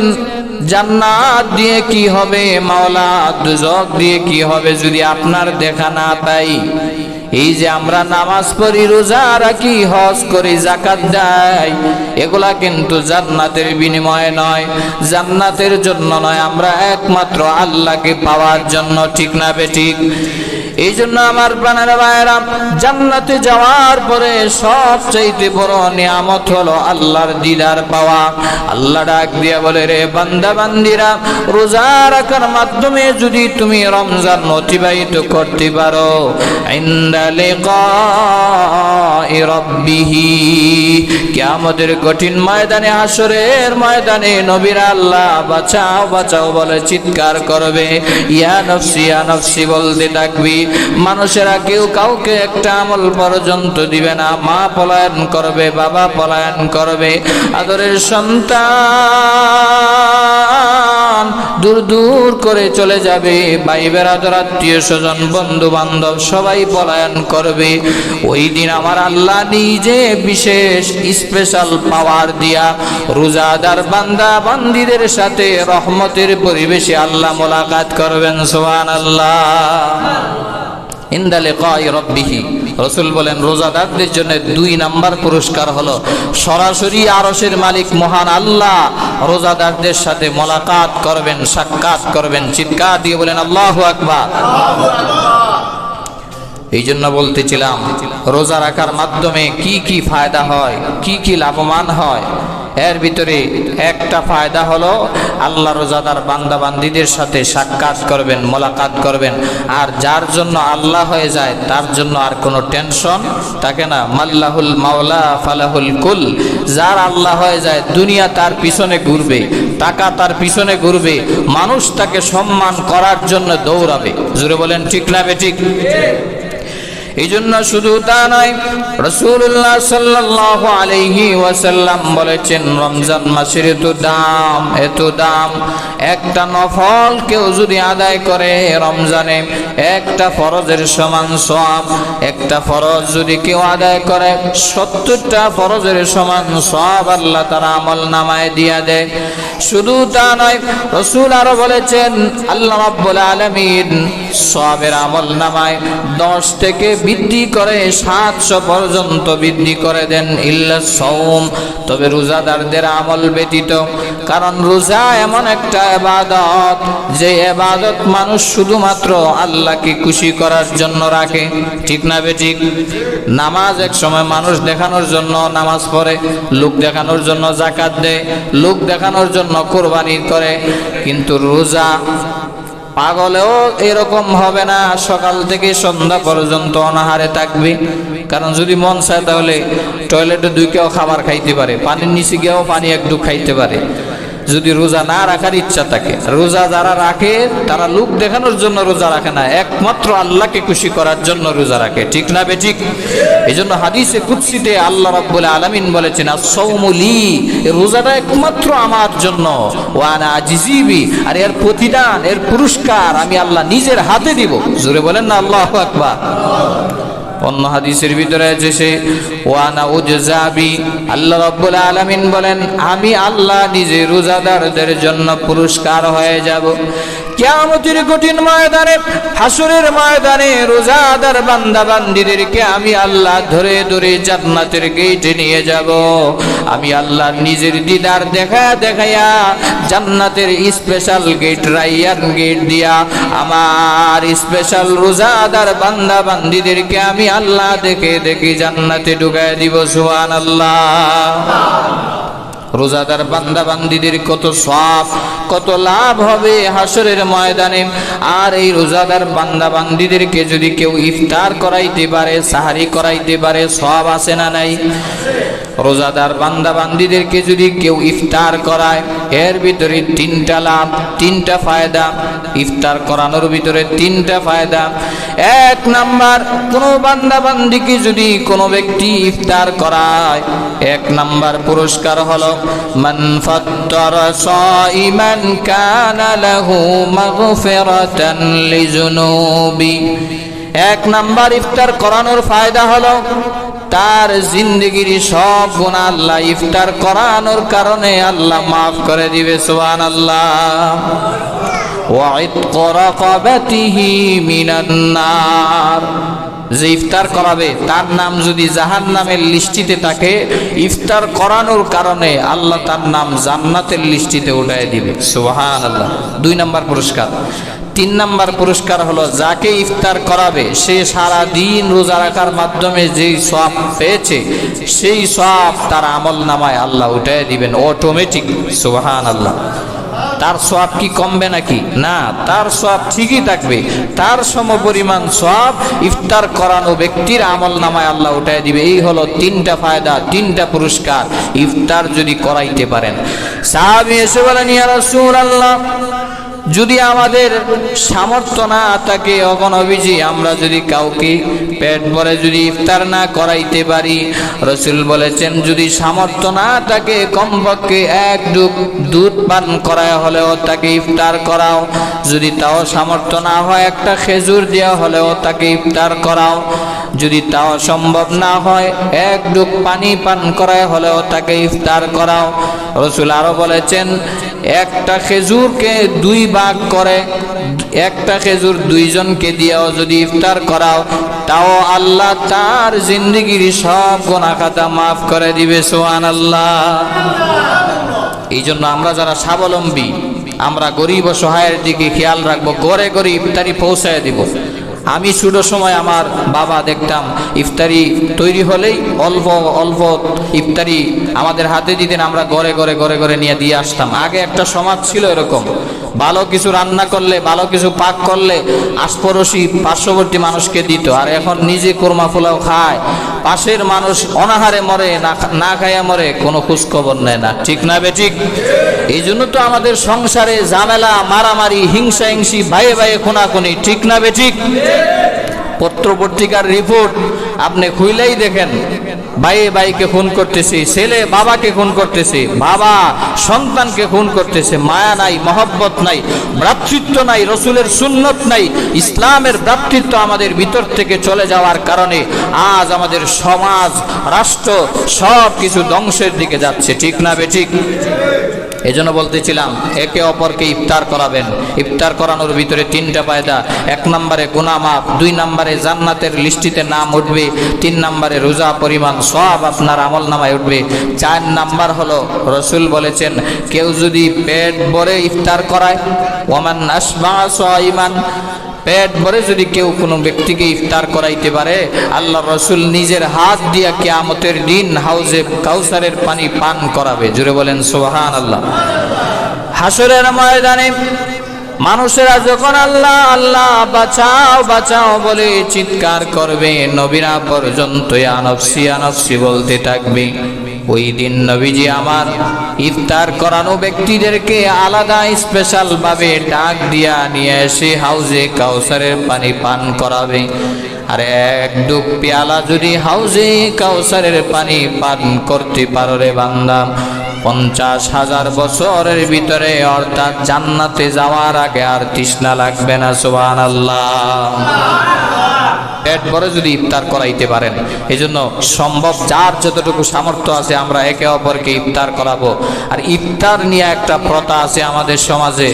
জান্নাত দিয়ে কি হবে মাওলা, দুজক দিয়ে কি হবে যদি আপনার দেখা না পাই। এই যে আমরা নামাজ পড়ি, রোজা রাখি, হজ করি, যাকাত দেই, এগুলা কিন্তু জান্নাতের বিনিময়ে নয়, জান্নাতের জন্য নয়, আমরা একমাত্র আল্লাহকে পাওয়ার জন্য। ঠিক না বেঠিক? এই জন্য আমার প্রাণের ভাইয়েরা, জান্নাতে যাওয়ার পরে সবচাইতে বড় নিয়ামত হলো আল্লাহর দিদার পাওয়া। আল্লাহ ডাক দিয়া বলে, রে বান্দা বান্দিরা, রোজা রাখার মাধ্যমে যদি তুমি রমজান অতিবাহিত করতে পারো, ইনদা লিকাই রাব্বিহি, কিয়ামতের কঠিন ময়দানে, হাসরের ময়দানে নবীরা আল্লাহ বাঁচাও বাঁচাও বলে চিৎকার করবে, ইয়া নফসি ইয়া নফসি বলতে থাকবি। মানুষেরা কেউ কাউকে একটা আমল পর্যন্ত দিবে না, মা পলায়ন করবে, বাবা পলায়ন করবে, আদরের সন্তান দূর দূর করে চলে যাবে, ভাই বেরাদর আত্মীয় স্বজন বন্ধু বান্ধব সবাই পলায়ন করবে। ওই দিন আমার আল্লাহ নিজে বিশেষ স্পেশাল পাওয়ার দিয়া রোজাদার বান্দা বান্দিদের সাথে রহমতের পরিবেশে আল্লাহ মোলাকাত করবেন। সুবহানাল্লাহ। ইনদা লিকাই রাব্বিহি, রাসূল বলেন রোজাদারদের জন্য ২ নাম্বার পুরস্কার হলো সরাসরি আরশের মালিক মহান আল্লাহ রোজাদারদের সাথে মোলাকাত করবেন, সাক্ষাৎ করবেন। চিৎকার দিয়ে বলেন আল্লাহু আকবার। এই জন্য বলতেছিলাম, রোজা রাখার মাধ্যমে কি কি ফায়দা হয়, কি কি লাভবান হয়। এর ভিতরে একটা ফায়দা হলো আল্লাহ রোজাদার বান্দা বান্দিদের সাথে সাক্ষাৎ করবেন, মোলাকাত করবেন। আর যার জন্য আল্লাহ হয়ে যায় তার জন্য আর কোনো টেনশন থাকে না। মাল্লাহুল মাওলা ফালাহুল কুল, যার আল্লাহ হয়ে যায় দুনিয়া তার পিছনে ঘুরবে, টাকা তার পিছনে ঘুরবে, মানুষ তাকে সম্মান করার জন্য দৌড়াবে। জোরে বলেন ঠিক না বেঠিক? এই জন্য শুধু তা নয়, রাসূলুল্লাহ সাল্লাল্লাহু আলাইহি ওয়াসাল্লাম বলেছেন, রমজান মাসের এত দাম, একটা নফল কেউ যদি আদায় করে রমজানে, একটা ফরজের সমান সওয়াব। একটা ফরজ যদি কেউ আদায় করে ৭০টা ফরজের সমান সওয়াব আল্লাহ তার আমল নামায় দিয়া দেয়। শুধু তা নয়, রাসূল আরো বলেছেন, আল্লাহ রাব্বুল আলামিন সওয়াবের আমল নামায় ১০ থেকে বৃদ্ধি করে 700 পর্যন্ত বৃদ্ধি করে দেন ইল্লা সাওম, তবে রোজাদারদের আমল ব্যতীত। কারণ রোজা এমন একটা ইবাদত, যে ইবাদত মানুষ শুধুমাত্র আল্লাহকে খুশি করার জন্য রাখে, ঠিক না বেঠিক? নামাজ এক সময় মানুষ দেখানোর জন্য নামাজ পড়ে, লোক দেখানোর জন্য যাকাত দেয়, লোক দেখানোর জন্য কুরবানি করে, কিন্তু রোজা পাগলেও এরকম হবে না, সকাল থেকে সন্ধ্যা পর্যন্ত অনাহারে থাকবে। কারণ যদি মন চায় তাহলে টয়লেটে ঢুকেও খাবার খাইতে পারে, পানির নিচে গিয়েও পানি একটু খাইতে পারে, যদি রোজা না রাখার ইচ্ছা থাকে। রোজা যারা রাখে তারা লোক দেখানোর জন্য রোজা রাখে না, একমাত্র আল্লাহকে খুশি করার জন্য রোজা রাখে, ঠিক না বেঠিক? এই জন্য হাদিসে কুদসিতে আল্লাহ রাব্বুল আলামিন বলেছেন, আস-সাওমু লি, রোজাটা একমাত্র আমার জন্য, ওয়া আনা আজজি বি, আর এর প্রতিদান, এর পুরস্কার আমি আল্লাহ নিজের হাতে দিব। জোরে বলেন না আল্লাহু আকবার। অন্য হাদিসের ভিতরে আছে সে ওয়ানা উজজাবি, আল্লাহ রাব্বুল আলামিন বলেন আমি আল্লাহ নিজে রোজাদারদের জন্য পুরস্কার হয়ে যাব। কিয়ামতের কঠিন ময়দানে, হাসরের ময়দানে রোজাদার বান্দা বান্দীদেরকে আমি আল্লাহ ধরে ধরে জান্নাতের গেটে নিয়ে যাব। আমি আল্লাহ নিজের দিদার দেখায়া জান্নাতের স্পেশাল গেট, রাইয়ান গেট দিয়া আমার স্পেশাল রোজাদার বান্দা বান্দীদেরকে আমি আল্লাহ দেখে দেখে জান্নাতে ঢুকায় দিব। সুবহানাল্লাহ। রোজাদার বান্দা বান্দীদের কত সওয়াব, কত লাভ হবে হাসরের ময়দানে। আর এই রোজাদার বান্দা বান্দীদেরকে যদি কেউ ইফতার করাইতে পারে, সাহারি করাইতে পারে, সওয়াব আছে না নাই? রোজাদার বান্দা বান্দীদেরকে যদি কেউ ইফতার করায়, এর ভিতরে 3টা লাভ, 3টা ফায়দা। ইফতার করানোর ভিতরে 3টা ফায়দা। 1 নাম্বার, কোনো বান্দা বান্দীকে যদি কোনো ব্যক্তি ইফতার করায়, 1 নাম্বার পুরস্কার হলো মান ফাত্তারা সাইমান কানা লাহু মাগফিরাতান লিযুনুবি। 1 নাম্বার ইফতার করানোর ফায়দা হলো তার জিন্দেগির সব গুনাহ আল্লাহ ইফতার করানোর কারণে আল্লাহ মাফ করে দিবে। সুবহানাল্লাহ। ওয়া ইতকু রাকাবাতিহি মিনান নার, যে ইফতার করাবে তার নাম যদি জাহান্নামের লিস্টিতে থাকে, ইফতার করানোর কারণে আল্লাহ তার নাম জান্নাতের লিস্টিতে উঠায় দিবে। সুবহানাল্লাহ। 2 নাম্বার পুরস্কার। 3 নাম্বার পুরস্কার হলো যাকে ইফতার করাবে সে সারা দিন রোজা রাখার মাধ্যমে যেই সওয়াব পেয়েছে, সেই সওয়াব তার আমল নামায় আল্লাহ উঠায় দিবেন অটোমেটিক। সুবহানাল্লাহ। তার সওয়াব কি কমবে নাকি? না, তার সওয়াব ঠিকই থাকবে। তার সমপরিমাণ সওয়াব ইফতার করানো ব্যক্তির আমল নামায় আল্লাহ উঠায় দিবে। এই হলো 3টা ফায়দা, 3টা পুরস্কার ইফতার যদি করাইতে পারেন। সাহাবী এসে বলেন, ইয়া রাসূলুল্লাহ, যদি আমাদের সামর্থ্য না থাকে, অগণবিজি আমরা যদি কাউকে পেট ভরে যদি ইফতার না করাইতে পারি, রাসূল বলেছেন যদি সামর্থ্য না থাকে কমপক্ষে 1 ডুব দুধ পান করায় হলেও তাকে ইফতার করাও। যদি তাও সামর্থ্য না হয় একটা খেজুর দেওয়া হলেও তাকে ইফতার করাও। যদি তাও সম্ভব না হয় 1 ডুব পানি পান করায় হলেও তাকে ইফতার করাও। রাসূল আরো বলেছেন একটা খেজুরকে 2 ভাগ করে, একটা খেজুর 2 জনকে দিয়েও যদি ইফতার করাও, তাও আল্লাহ তার জিন্দেগির সব গুনাহ খাতা মাফ করে দিবে। সুবহানাল্লাহ। এই জন্য আমরা যারা স্বাবলম্বী, আমরা গরিব ও সহায়ের দিকে খেয়াল রাখবো, ঘরে ঘরে ইফতারি পৌঁছায় দিব। আমি ছোট সময় আমার বাবা দেখতাম ইফতারি তৈরি হলেই অল্প অল্প ইফতারি আমাদের হাতে দিতেন, আমরা ঘরে ঘরে ঘরে ঘরে নিয়ে দিয়ে আসতাম। আগে একটা সমাজ ছিল এরকম, ভালো কিছু রান্না করলে, ভালো কিছু পাক করলে আশপাশি পার্শ্ববর্তী মানুষকে দিত। আর এখন নিজে কোরমা পোলাও খায়, পাশের মানুষ অনাহারে মরে, না খাইয়া মরে, কোনো খোঁজ খবর নেয় না, ঠিক না বেঠিক? এই জন্য তো আমাদের সংসারে ঝামেলা, মারামারি, হিংসা হিংসি, ভাইয়ে ভাইয়ে খুনাখুনি, ঠিক না বেঠিক? পত্র পত্রিকার রিপোর্ট আপনি খুইলেই দেখেন, ভাইয়ে ভাইকে খুন করতেছে, ছেলে বাবাকে খুন করতেছে, বাবা সন্তানকে খুন করতেছে। মায়া নাই, মহব্বত নাই, ভ্রাতৃত্ব নাই, রসুলের সুন্নত নাই, ইসলামের ভ্রাতৃত্ব আমাদের ভিতর থেকে চলে যাওয়ার কারণে আজ আমাদের সমাজ, রাষ্ট্র সব কিছু ধ্বংসের দিকে যাচ্ছে, ঠিক না বেঠিক? এজন্য বলতেছিলাম একে অপরকে ইফতার করাবেন। ইফতার করানোর ভিতরে 3টা ফায়দা। 1 নম্বরে গুনাহ মাফ, 2 নম্বরে জান্নাতের লিস্টিতে নাম উঠবে, 3 নম্বরে রোজা পরিমাণ সওয়াব আপনার আমলনামায় উঠবে। 4 নাম্বার হলো রাসূল বলেছেন কেউ যদি পেট ভরে ইফতার করায়, ওয়ামান আশবা সাইমান, পেট ভরে যদি কেউ কোনো ব্যক্তিকে ইফতার করাইতে পারে, আল্লাহ রাসূল নিজের হাত দিয়া কিয়ামতের দিন হাউজে কাউসারের পানি পান করাবে। জোরে বলেন সুবহানাল্লাহ। হাসরের ময়দানে মানুষেরা যখন আল্লাহ আল্লাহ বাঁচাও বাঁচাও বলে চিৎকার করবে, নবীরা পর্যন্ত ইয়া নফসি ইয়া নফসি বলতে থাকবে। ওই দিন নবীজি আমার ইফতার করানো ব্যক্তিদেরকে আলাদা স্পেশাল ভাবে ডাক দিয়া নিয়ে এসে হাউজে কাউসারের পানি পান করাবে। আর 1 পেয়ালা যদি হাউজে কাউসারের পানি পান করতে পারো রে বান্দা, 50,000 বছরের ভিতরে অর্থাৎ জান্নাতে যাওয়ার আগে আর তৃষ্ণা লাগবে না। সুবহানাল্লাহ। পেট ভরে যদি ইফতার করাইতে পারেন, এজন্য সম্ভব যার যতটুকু সামর্থ্য আছে আমরা একে অপরকে ইফতার করাবো। আর ইফতার নিয়ে একটা প্রথা আছে আমাদের সমাজে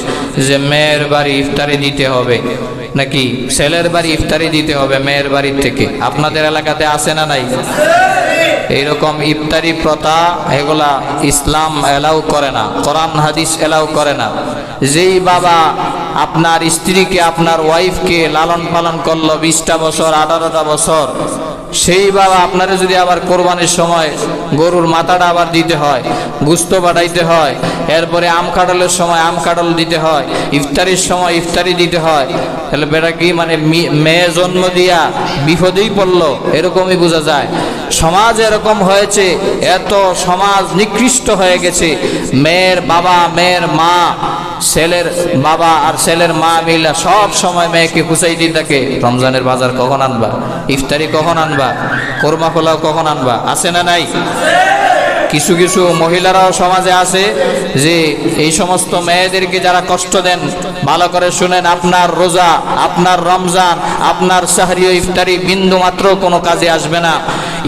যে মেয়ের বাড়ি ইফতারি দিতে হবে, নাকি ছেলের বাড়ি ইফতারি দিতে হবে মেয়ের বাড়ির থেকে। আপনাদের এলাকাতে আছে না নাই? এইরকম ইফতারি প্রথা এগুলা ইসলাম এলাও করে না, কোরআন হাদিস এলাও করে না। যেই বাবা আপনার স্ত্রীকে আপনার ওয়াইফকে লালন পালন করলো 20টা বছর 18টা বছর, সেই বাবা আপনারা যদি আবার কোরবানির সময় গরুর মাথাটা আবার দিতে হয়, গোশত বাটাইতে হয়, এরপরে আম কাটলের সময় আম কাটল দিতে হয়, ইফতারির সময় ইফতারি দিতে হয়, তাহলে বেটা কি মানে মেয়ে জন্ম দিয়া বিপদেই পড়লো এরকমই বোঝা যায়। সমাজ এরকম হয়েছে, এত সমাজ নিকৃষ্ট হয়ে গেছে। মেয়ের বাবা মেয়ের মা, ছেলের বাবা আর ছেলের মা মিলা সব সময় মেয়েকে খুঁচাই দিয়ে থাকে রমজানের বাজার কখন আনবা, ইফতারি কখন আনবা, কোরমা পোলাও কখন আনবা। আছে না নাই? কিছু কিছু মহিলারাও সমাজে আছে যে এই সমস্ত মেয়েদেরকে যারা কষ্ট দেন, ভালো করে শুনেন, আপনার রোজা, আপনার রমজান, আপনার সাহরি ও ইফতারি বিন্দু মাত্র কোনো কাজে আসবে না।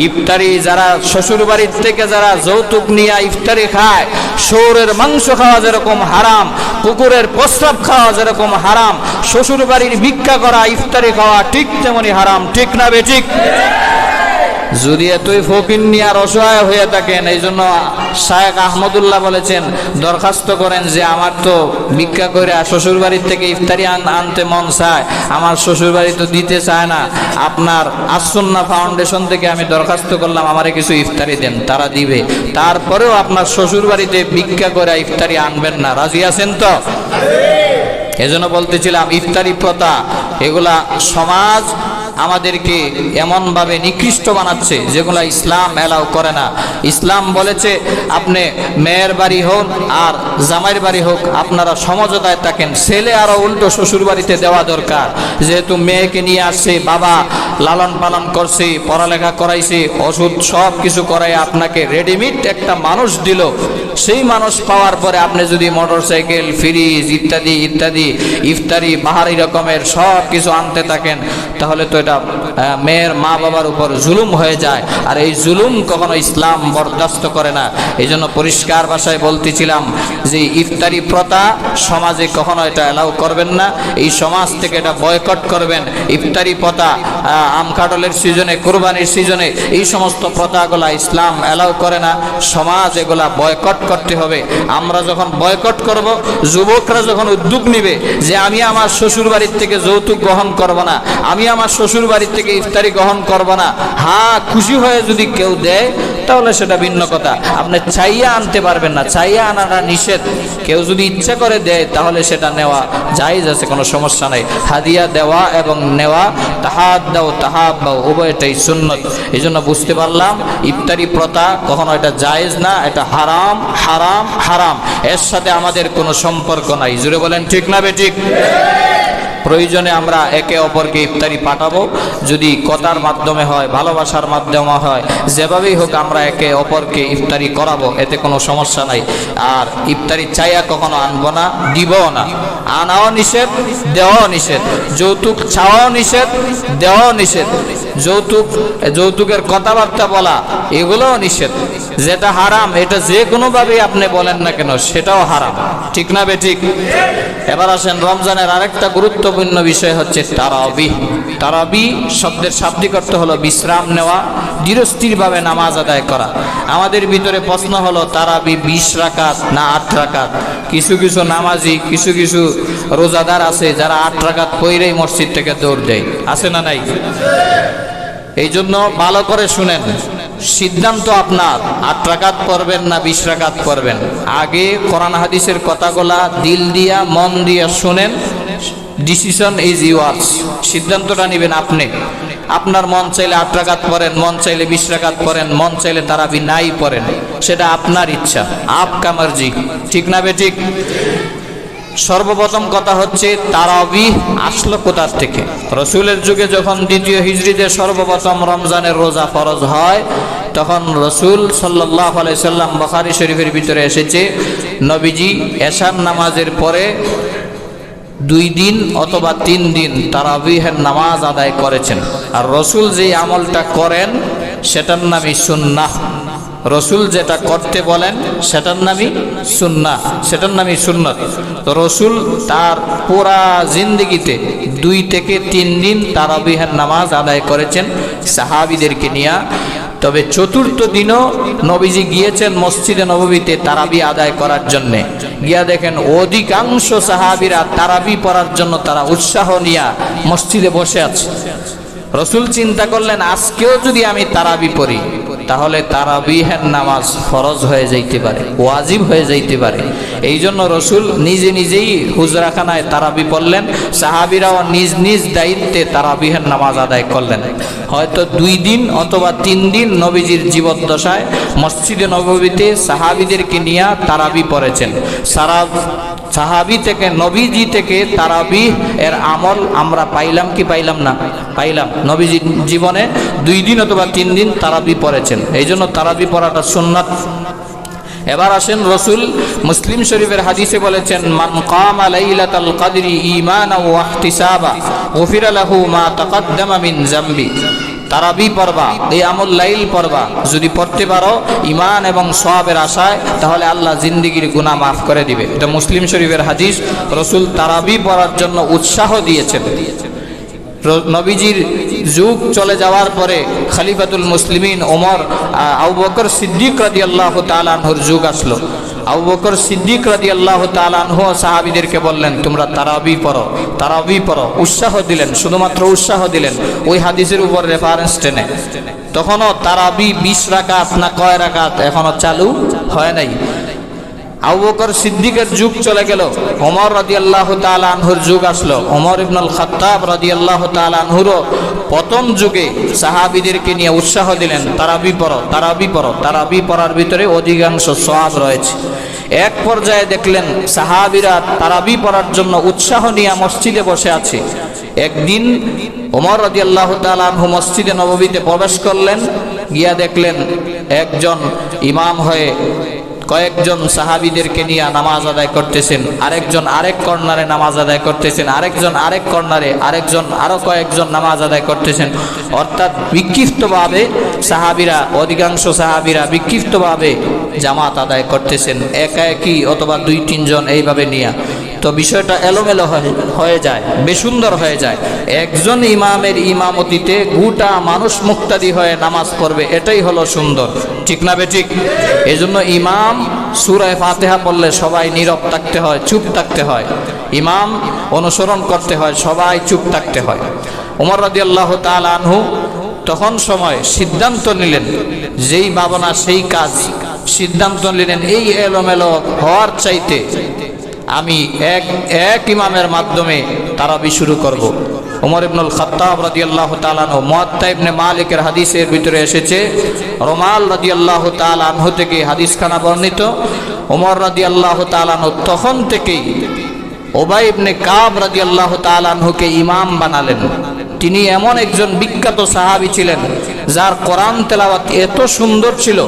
ইফতারি যারা শ্বশুর বাড়ির থেকে যারা যৌতুক নিয়ে ইফতারি খায়, শুয়োরের মাংস খাওয়া যেরকম হারাম, কুকুরের প্রস্রাব খাওয়া যেরকম হারাম, শ্বশুর বাড়ির ভিক্ষা করা ইফতারি খাওয়া ঠিক তেমনি হারাম। ঠিক না বেঠিক? যদি এতই ফকির নিয়ে আর অসহায় হয়ে থাকেন, এই জন্য শায়েখ আহমদুল্লাহ বলেছেন দরখাস্ত করেন যে আমার তো ভিক্ষা করে শ্বশুর বাড়ির থেকে ইফতারি আনতে মন চায়, আমার শ্বশুর বাড়ি তো দিতে চায় না, আপনার আসুন্নাহ ফাউন্ডেশন থেকে আমি দরখাস্ত করলাম আমারে কিছু ইফতারি দেন, তারা দিবে। তারপরেও আপনার শ্বশুর বাড়িতে ভিক্ষা করে ইফতারি আনবেন না। রাজি আছেন তো? এজন্য বলতেছিলাম ইফতারি প্রথা এগুলা সমাজ আমাদেরকে এমনভাবে নিকৃষ্ট বানাচ্ছে যেগুলা ইসলাম এলাও করে না। ইসলাম বলেছে আপনি মেয়ের বাড়ি হোক আর জামাইয়ের বাড়ি হোক আপনারা সমঝোতায় থাকেন। ছেলে আরো উল্টো শ্বশুর বাড়িতে দেওয়া দরকার, যেহেতু মেয়েকে নিয়ে আসছে, বাবা লালন পালন করছে, পড়ালেখা করাইছে, ওষুধ সব কিছু করাই আপনাকে রেডিমেড একটা মানুষ দিল। সেই মানুষ পাওয়ার পরে আপনি যদি মোটরসাইকেল, ফ্রিজ ইত্যাদি ইত্যাদি ইফতারি বাহারি রকমের সব কিছু আনতে থাকেন, তাহলে তো এটা মেয়ের মা বাবার উপর জুলুম হয়ে যায়। আর এই জুলুম কখনো ইসলাম বরদাস্ত করে না। এই জন্য পরিষ্কার ভাষায় বলতেছিলাম যে ইফতারি প্রথা সমাজে কখনো এটা এলাও করবেন না। এই সমাজ থেকে এটা বয়কট করবেন। ইফতারি প্রথা আম কাটলের সিজনে, কোরবানির সিজনে এই সমস্ত প্রথাগুলা ইসলাম এলাও করে না। সমাজ এগুলা বয়কট করতে হবে। আমরা যখন বয়কট করব, যুবকরা যখন উদ্যোগ নিবে যে আমি আমার শ্বশুর বাড়ির থেকে যৌতুক গ্রহণ করব না, আমি আমার শ্বশুর বাড়ির থেকে ইফতারি গ্রহণ করব না, হ্যাঁ খুশি হয়ে যদি কেউ দেয় তাহলে সেটা ভিন্ন কথা। আপনি চাইয়া আনতে পারবেন না, চাইয়া আনাটা নিষেধ। কেউ যদি ইচ্ছা করে দেয় তাহলে সেটা নেওয়া জায়েজ আছে, কোনো সমস্যা নাই। হাদিয়া দেওয়া এবং নেওয়া, তাহাদ্দাও তাহাব্বাও উভয়টাই সুন্নত। এই জন্য বুঝতে পারলাম ইফতারি প্রথা কখনো এটা জায়েজ না, এটা হারাম হারাম হারাম। এর সাথে আমাদের কোনো সম্পর্ক নাই। জুড়ে বলেন ঠিক না বেঠিক? প্রয়োজনে আমরা একে অপরকে ইফতারি পাঠাবো, যদি কথার মাধ্যমে হয়, ভালোবাসার মাধ্যমে হয়, যেভাবেই হোক আমরা একে অপরকে ইফতারি করাবো, এতে কোনো সমস্যা নাই। আর ইফতারি চাইয়া কখনো আনবো না, দিবও না। আনাও নিষেধ, দেওয়াও নিষেধ। যৌতুক চাওয়াও নিষেধ, দেওয়াও নিষেধ। যৌতুকের কথাবার্তা বলা এগুলোও নিষেধ। যেটা হারাম এটা যে কোনোভাবে আপনি বলেন না কেন সেটাও হারাম, ঠিক না বেঠিক? এবার আসেন, রমজানের আরেকটা গুরুত্বপূর্ণ বিষয় হচ্ছে তারাবি। তারাবি শব্দের শাব্দিক অর্থ হলো বিশ্রাম নেওয়া, ধীরস্থিরভাবে নামাজ আদায় করা। আমাদের ভিতরে প্রশ্ন হলো তারাবি 20 রাকাত না 8 রাকাত? কিছু কিছু নামাজি, কিছু কিছু রোজাদার আছে যারা 8 রাকাত পড়েই মসজিদ থেকে দৌড় দেয়, আছে না নাই? এই জন্য ভালো করে শুনেন, সিদ্ধান্ত আপনার, 8 রাকাত পড়বেন না 20 রাকাত পড়বেন। আগে কোরআন হাদিসের কথাগুলা দিল দিয়া মন দিয়া শুনেন, ডিসিশন ইজ ইউয়ার্স, সিদ্ধান্তটা নেবেন আপনি। আপনার মন চাইলে 8 রাকাত পড়েন, মন চাইলে 20 রাকাত পড়েন, মন চাইলে তারাবি নাই পড়েন, সেটা আপনার ইচ্ছা, আপকা মার্জি, ঠিক না বেঠিক? সর্বপ্রথম কথা হচ্ছে তারাবি আসলো কোথা থেকে? রসুলের যুগে যখন 2য় হিজরিতে সর্বপ্রথম রমজানের রোজা ফরজ হয়, তখন রসুল সাল্লাল্লাহু আলাইহি সাল্লাম, বুখারী শরীফের ভিতরে এসেছে, নবীজি এশার নামাজের পরে 2 দিন অথবা 3 দিন তারাবিহের নামাজ আদায় করেছেন। আর রসুল যে আমলটা করেন সেটার নামই সুন্নাহ। রসুল যেটা করতে বলেন সেটার নামই সুন্নাহ, সেটার নামই সুন্নত। তো রসুল তার পুরা জিন্দেগিতে 2 থেকে 3 দিন তারাবিহের নামাজ আদায় করেছেন সাহাবীদেরকে নিয়ে। তবে 4র্থ দিনও নবীজি গিয়েছেন মসজিদে নববীতে তারাবি আদায় করার জন্যে। গিয়া দেখেন অধিকাংশ সাহাবীরা তারাবি পড়ার জন্য তারা উৎসাহ নিয়ে মসজিদে বসে আছে। রসুল চিন্তা করলেন, আজকেও যদি আমি তারাবি পড়ি তাহলে তারাবিহের নামাজ ফরজ হয়ে যাইতে পারে, ওয়াজিব হয়ে যাইতে পারে। এই জন্য রসুল নিজে নিজেই হুজরাখানায় তারাবি পড়লেন, সাহাবীরাও নিজ নিজ দায়িত্বে তারাবিহের নামাজ আদায় করলেন। হয়তো 2 দিন অথবা 3 দিন নবীজির জীবদ্দশায় মসজিদে নববীতে সাহাবীদেরকে নিয়ে তারাবি পড়েছেন। সাহাবী থেকে, নবীজি থেকে তারাবি এর আমল আমরা পাইলাম কি পাইলাম না? পাইলাম। নবীজি জীবনে 2 দিন অথবা 3 দিন তারাবি পড়েছেন, এই জন্য তারাবি পড়াটা সুন্নাত। এবার আসেন, রসুল মুসলিম শরীফের হাদিসে বলেছেন, মান কামা লাইলাতাল কদরি ঈমানান ওয়া ইহতিসাবা গুফিরা লাহু মা তাকাদ্দামা মিন যামবি। তারাবি পড়বা, এই আমল লাইল পড়বা, যদি পড়তে পারো ঈমান এবং সওয়াবের আশায়, তাহলে আল্লাহ জিন্দেগির গুনাহ মাফ করে দিবে। এটা মুসলিম শরীফের হাদিস। রসুল তারাবি পড়ার জন্য উৎসাহ দিয়েছেন। নবীজির যুগ চলে যাওয়ার পরে খলিফাতুল মুসলিমিন ওমর আবু বকর সিদ্দিক রাদিয়াল্লাহু তাআলা আনহুর যুগ আসলো। আবু বকর সিদ্দিক রাদিয়াল্লাহু তাআলা আনহু সাহাবীদেরকে বললেন, তোমরা তারাবি পড়ো, তারাবি পড়ো, উৎসাহ দিলেন, শুধুমাত্র উৎসাহ দিলেন, ওই হাদিসের উপর রেফারেন্স টেনে। তখনও তারাবি 20 রাকাত না কয় রাকাত এখনো চালু হয় নাই। আবু বকর সিদ্দিকের যুগ চলে গেল, ওমর রাদিয়াল্লাহু তাআলা আনহুর যুগ আসলো। ওমর ইবনুল খাত্তাব রাদিয়াল্লাহু তাআলা আনহুরও প্রথম যুগে সাহাবীদেরকে নিয়ে উৎসাহ দিলেন, তারাবি পড়ো, তারাবি পড়ো। তারাবি পড়ার ভিতরে অধিকাংশ সওয়াব রয়েছে। এক পর্যায়ে দেখলেন সাহাবীরা তারাবি পড়ার জন্য উৎসাহ নিয়ে মসজিদে বসে আছে। একদিন ওমর রাদিয়াল্লাহু তাআলা আনহু মসজিদে নববীতে প্রবেশ করলেন, গিয়া দেখলেন একজন ইমাম হয়ে কয়েকজন সাহাবীদেরকে নিয়ে নামাজ আদায় করতেছেন, আরেকজন আরেক কর্নারে নামাজ আদায় করতেছেন, আরেকজন আরেক কর্নারে, আরেকজন আরো কয়েকজন নামাজ আদায় করতেছেন। অর্থাৎ বিক্ষিপ্তভাবে সাহাবীরা, অধিকাংশ সাহাবীরা বিক্ষিপ্তভাবে জামাত আদায় করতেছেন, একা একই অথবা 2-3 জন এইভাবে নিয়ে। তো বিষয়টা এলোমেলো হয়ে যায়, বেসুন্দর হয়ে যায়। একজন ইমামের ইমামতিতে গোটা মানুষ মুক্তাদি হয়ে নামাজ পড়বে, এটাই হলো সুন্দর, ঠিক না বেঠিক? এই জন্য ইমাম সূরা ফাতিহা পড়লে সবাই নীরব থাকতে হয়, চুপ থাকতে হয়। ইমাম অনুসরণ করতে হয়, সবাই চুপ থাকতে হয়। ওমর রাদিয়াল্লাহু তাআলা আনহু তখন সময় সিদ্ধান্ত নিলেন, যেই ভাবনা সেই কাজ। সিদ্ধান্ত নিলেন, এই এলোমেলো হওয়ার চাইতে আমি এক ইমামের মাধ্যমে তারাবি শুরু করব। ওমর ইবনুল খাত্তাব রাদিয়াল্লাহু তাআলা আনহু, মুয়াত্তা ইবনে মালিকের হাদিসের ভিতরে এসেছে, রুমাল রাদিয়াল্লাহু তাআলা আনহু থেকে হাদিসখানা বর্ণিত। ওমর রাদিয়াল্লাহু তাআলা আনহু তখন থেকেই উবাই ইবনে কাব রাদিয়াল্লাহু তাআলা আনহুকে ইমাম বানালেন। তিনি এমন একজন বিখ্যাত সাহাবী ছিলেন যার কোরআন তেলাওয়াত এত সুন্দর ছিল,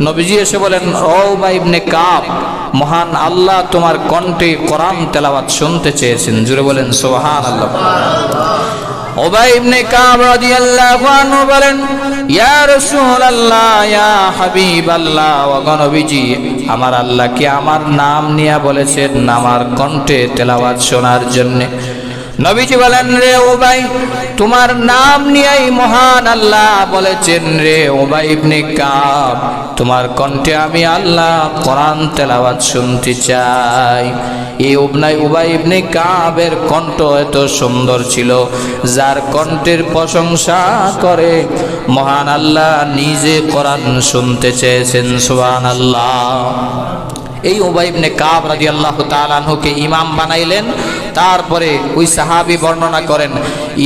নবীজি এসে বলেন, ও উবাই ইবনে কাব, মহান আল্লাহ তোমার কণ্ঠে কোরআন তেলাওয়াত শুনতে চেয়েছেন। জুড়ে বলেন সুবহানাল্লাহ। উবাই ইবনে কাব রাদিয়াল্লাহু আনহু বলেন, ইয়া রাসূলুল্লাহ, ইয়া হাবিবাল্লাহ, ওগো নবীজি, আমার আল্লাহ কি আমার নাম নিয়ে বলেছেন আমার কণ্ঠে তেলাওয়াত শোনার জন্য? নবীজি বলেন, রে উবাই, তোমার নাম নিয়েই মহান আল্লাহ বলেছেন রে উবাই ইবনে কাব, তোমার কণ্ঠে আমি আল্লাহ কোরআন তেলাওয়াত শুনতে চাই। এই উবাই ইবনে কাবের কণ্ঠ এত সুন্দর ছিল, যার কণ্ঠের প্রশংসা করে মহান আল্লাহ নিজে কোরআন শুনতে চেয়েছেন। সুবহানাল্লাহ। এই উবাই ইবনে কাব রাদিয়াল্লাহু তাআলা আনহুকে ইমাম বানাইলেন। তারপরে ওই সাহাবী বর্ণনা করেন,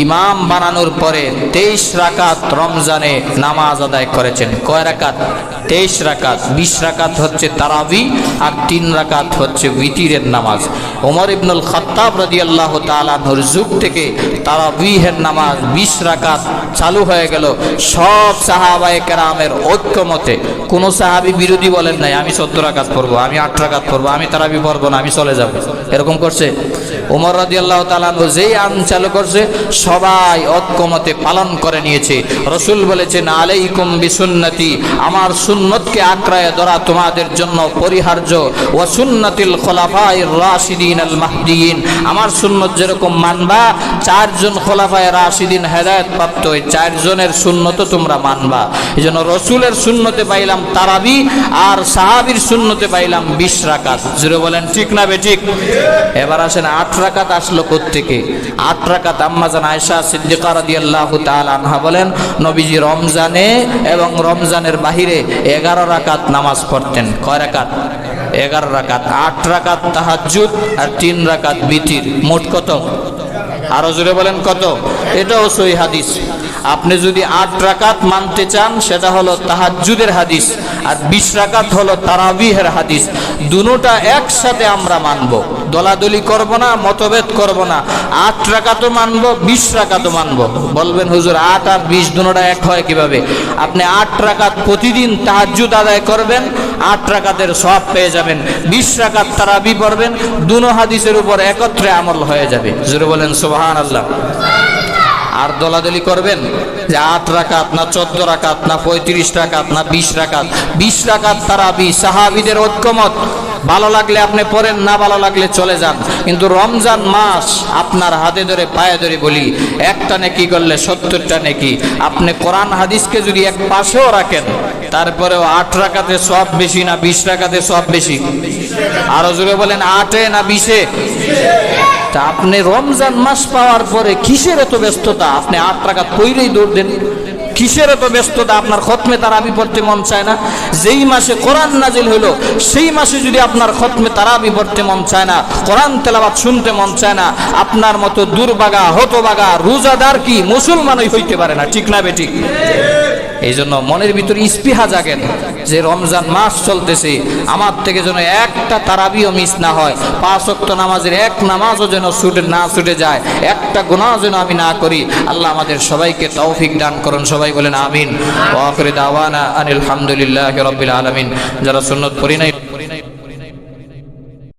ইমাম বানানোর পরে 23 রাকাত রমজানে নামাজ আদায় করেছেন। কয় রাকাত? 23 রাকাত। 20 রাকাত হচ্ছে তারাবি আর 3 রাকাত হচ্ছে উইতিরের নামাজ। ওমর ইবনুল খাত্তাব রাদিয়াল্লাহু তাআলা আনহুর যুগ থেকে তারাবিহের নামাজ 20 রাকাত চালু হয়ে গেল। সব সাহাবায়ে কেরামের ঐক্যমতে, কোনো সাহাবী বিরোধী বলেন নাই আমি 14 রাকাত পড়বো, আমি 8 রাকাত পড়বো, আমি তারাবি পড়বো না, আমি চলে যাব, এরকম করছে? ওমর রাদিয়াল্লাহু তাআলা আনহু যেই আইন চালু করছে সবাই ঐক্যমতে পালন করে নিয়েছে। রাসূল বলেছেন, আলাইকুম বিসুন্নতি, আমার সুন্নতকে আঁকড়ায় ধরা তোমাদের জন্য পরিহার্য। ওয়া সুন্নাতিল খোলাফায়ে রাশিদিন আল মাহদিয়িন, আমার সুন্নত যেরকম মানবা, 4 জন খোলাফায়ে রাশিদিন হেদায়েত প্রাপ্ত ওই 4 জনের সুন্নতও তোমরা মানবা। এজন্য রাসূলের সুন্নতে পাইলাম তারাবি, আর সাহাবীর সুন্নতে পাইলাম 20 রাকাত। জোরে বলেন ঠিক না বেঠিক? এবার আসেন 8 রাকাত আসলো কোত্থেকে? 8 রাকাত আম্মাজান আয়েশা সিদ্দিকা রাদিয়াল্লাহু তাআলা আনহা বলেন, নবীজি রমজানে এবং রমজানের বাহিরে 11 রাকাত নামাজ পড়তেন। কয় রাকাত? 11 রাকাত। 8 রাকাত তাহাজ্জুদ আর 3 রাকাত বিতির, মোট কত? আরো জোরে বলেন কত? এটাও সহিহ হাদিস। আপনি যদি 8 রাকাত মানতে চান সেটা হলো তাহাজ্জুদের হাদিস, আর 20 রাকাত হলো তারাবিহের হাদিস। দুটোটা একসাথে আমরা মানব, দলাদলি করব না, মতভেদ করব না। 8 রাকাতও মানব, 20 রাকাতও মানব। বলবেন হুজুর 8 আর 20 দুটোটা এক হয় কিভাবে? আপনি 8 রাকাত প্রতিদিন তাহাজ্জুদ আদায় করবেন, 8 রাকাতের সওয়াব পেয়ে যাবেন। 20 রাকাত তারাবি পড়বেন, দুটো হাদিসের উপর একত্রে আমল হয়ে যাবে। জোরে বলেন সুবহানাল্লাহ। আর দলাদলি করবেন যে 8 রাকাত না 14 রাকাত না 35 রাকাত না 20 রাকাত। 20 রাকাত তারাবি সাহাবীদের ঐক্যমত। ভালো লাগলে আপনি পড়েন, না ভালো লাগলে চলে যান। কিন্তু রমজান মাস আপনার হাতে ধরে পায়ে ধরে বলি, একটা নেকি করলে 70টা নেকি। আপনি কোরআন হাদিসকে যদি এক পাশেও রাখেন, তারপরেও 8 রাকাতে সওয়াব বেশি না 20 রাকাতে সওয়াব বেশি? আরো জোরে বলেন 8 না 20? তা আপনি রমজান মাস পাওয়ার পরে কিসের এত ব্যস্ততা? আপনি 8 রাকাত পড়লেই দৌড় দেন। কিসের এত ব্যস্ততা? আপনার খতমে তারাবি পড়তে মন চায় না? যেই মাসে কোরআন নাজিল হলো সেই মাসে যদি আপনার খতমে তারাবি পড়তে মন চায় না, কোরআন তেলাওয়াত শুনতে মন চায় না, আপনার মতো দুর্ভাগা হতভাগা রোজাদার কি মুসলমানই হইতে পারে না। ঠিক না বেঠিক? এই জন্য মনের ভিতরে ইস্পিহা জাগেন যে রমজান মাস চলতেছে, আমার থেকে যেন একটা তারাবিও মিস না হয়, 5 ওয়াক্ত নামাজের এক নামাজও যেন ছুটে যায়, একটা গুনাহ যেন আমি না করি। আল্লাহ আমাদের সবাইকে তৌফিক দান করুন। সবাই বলেন আমিন। ওয়া আখিরু দাওয়ানা আনিল হামদুলিল্লাহি রাব্বিল আলামিন। যারা সুন্নাত পড়ি নাই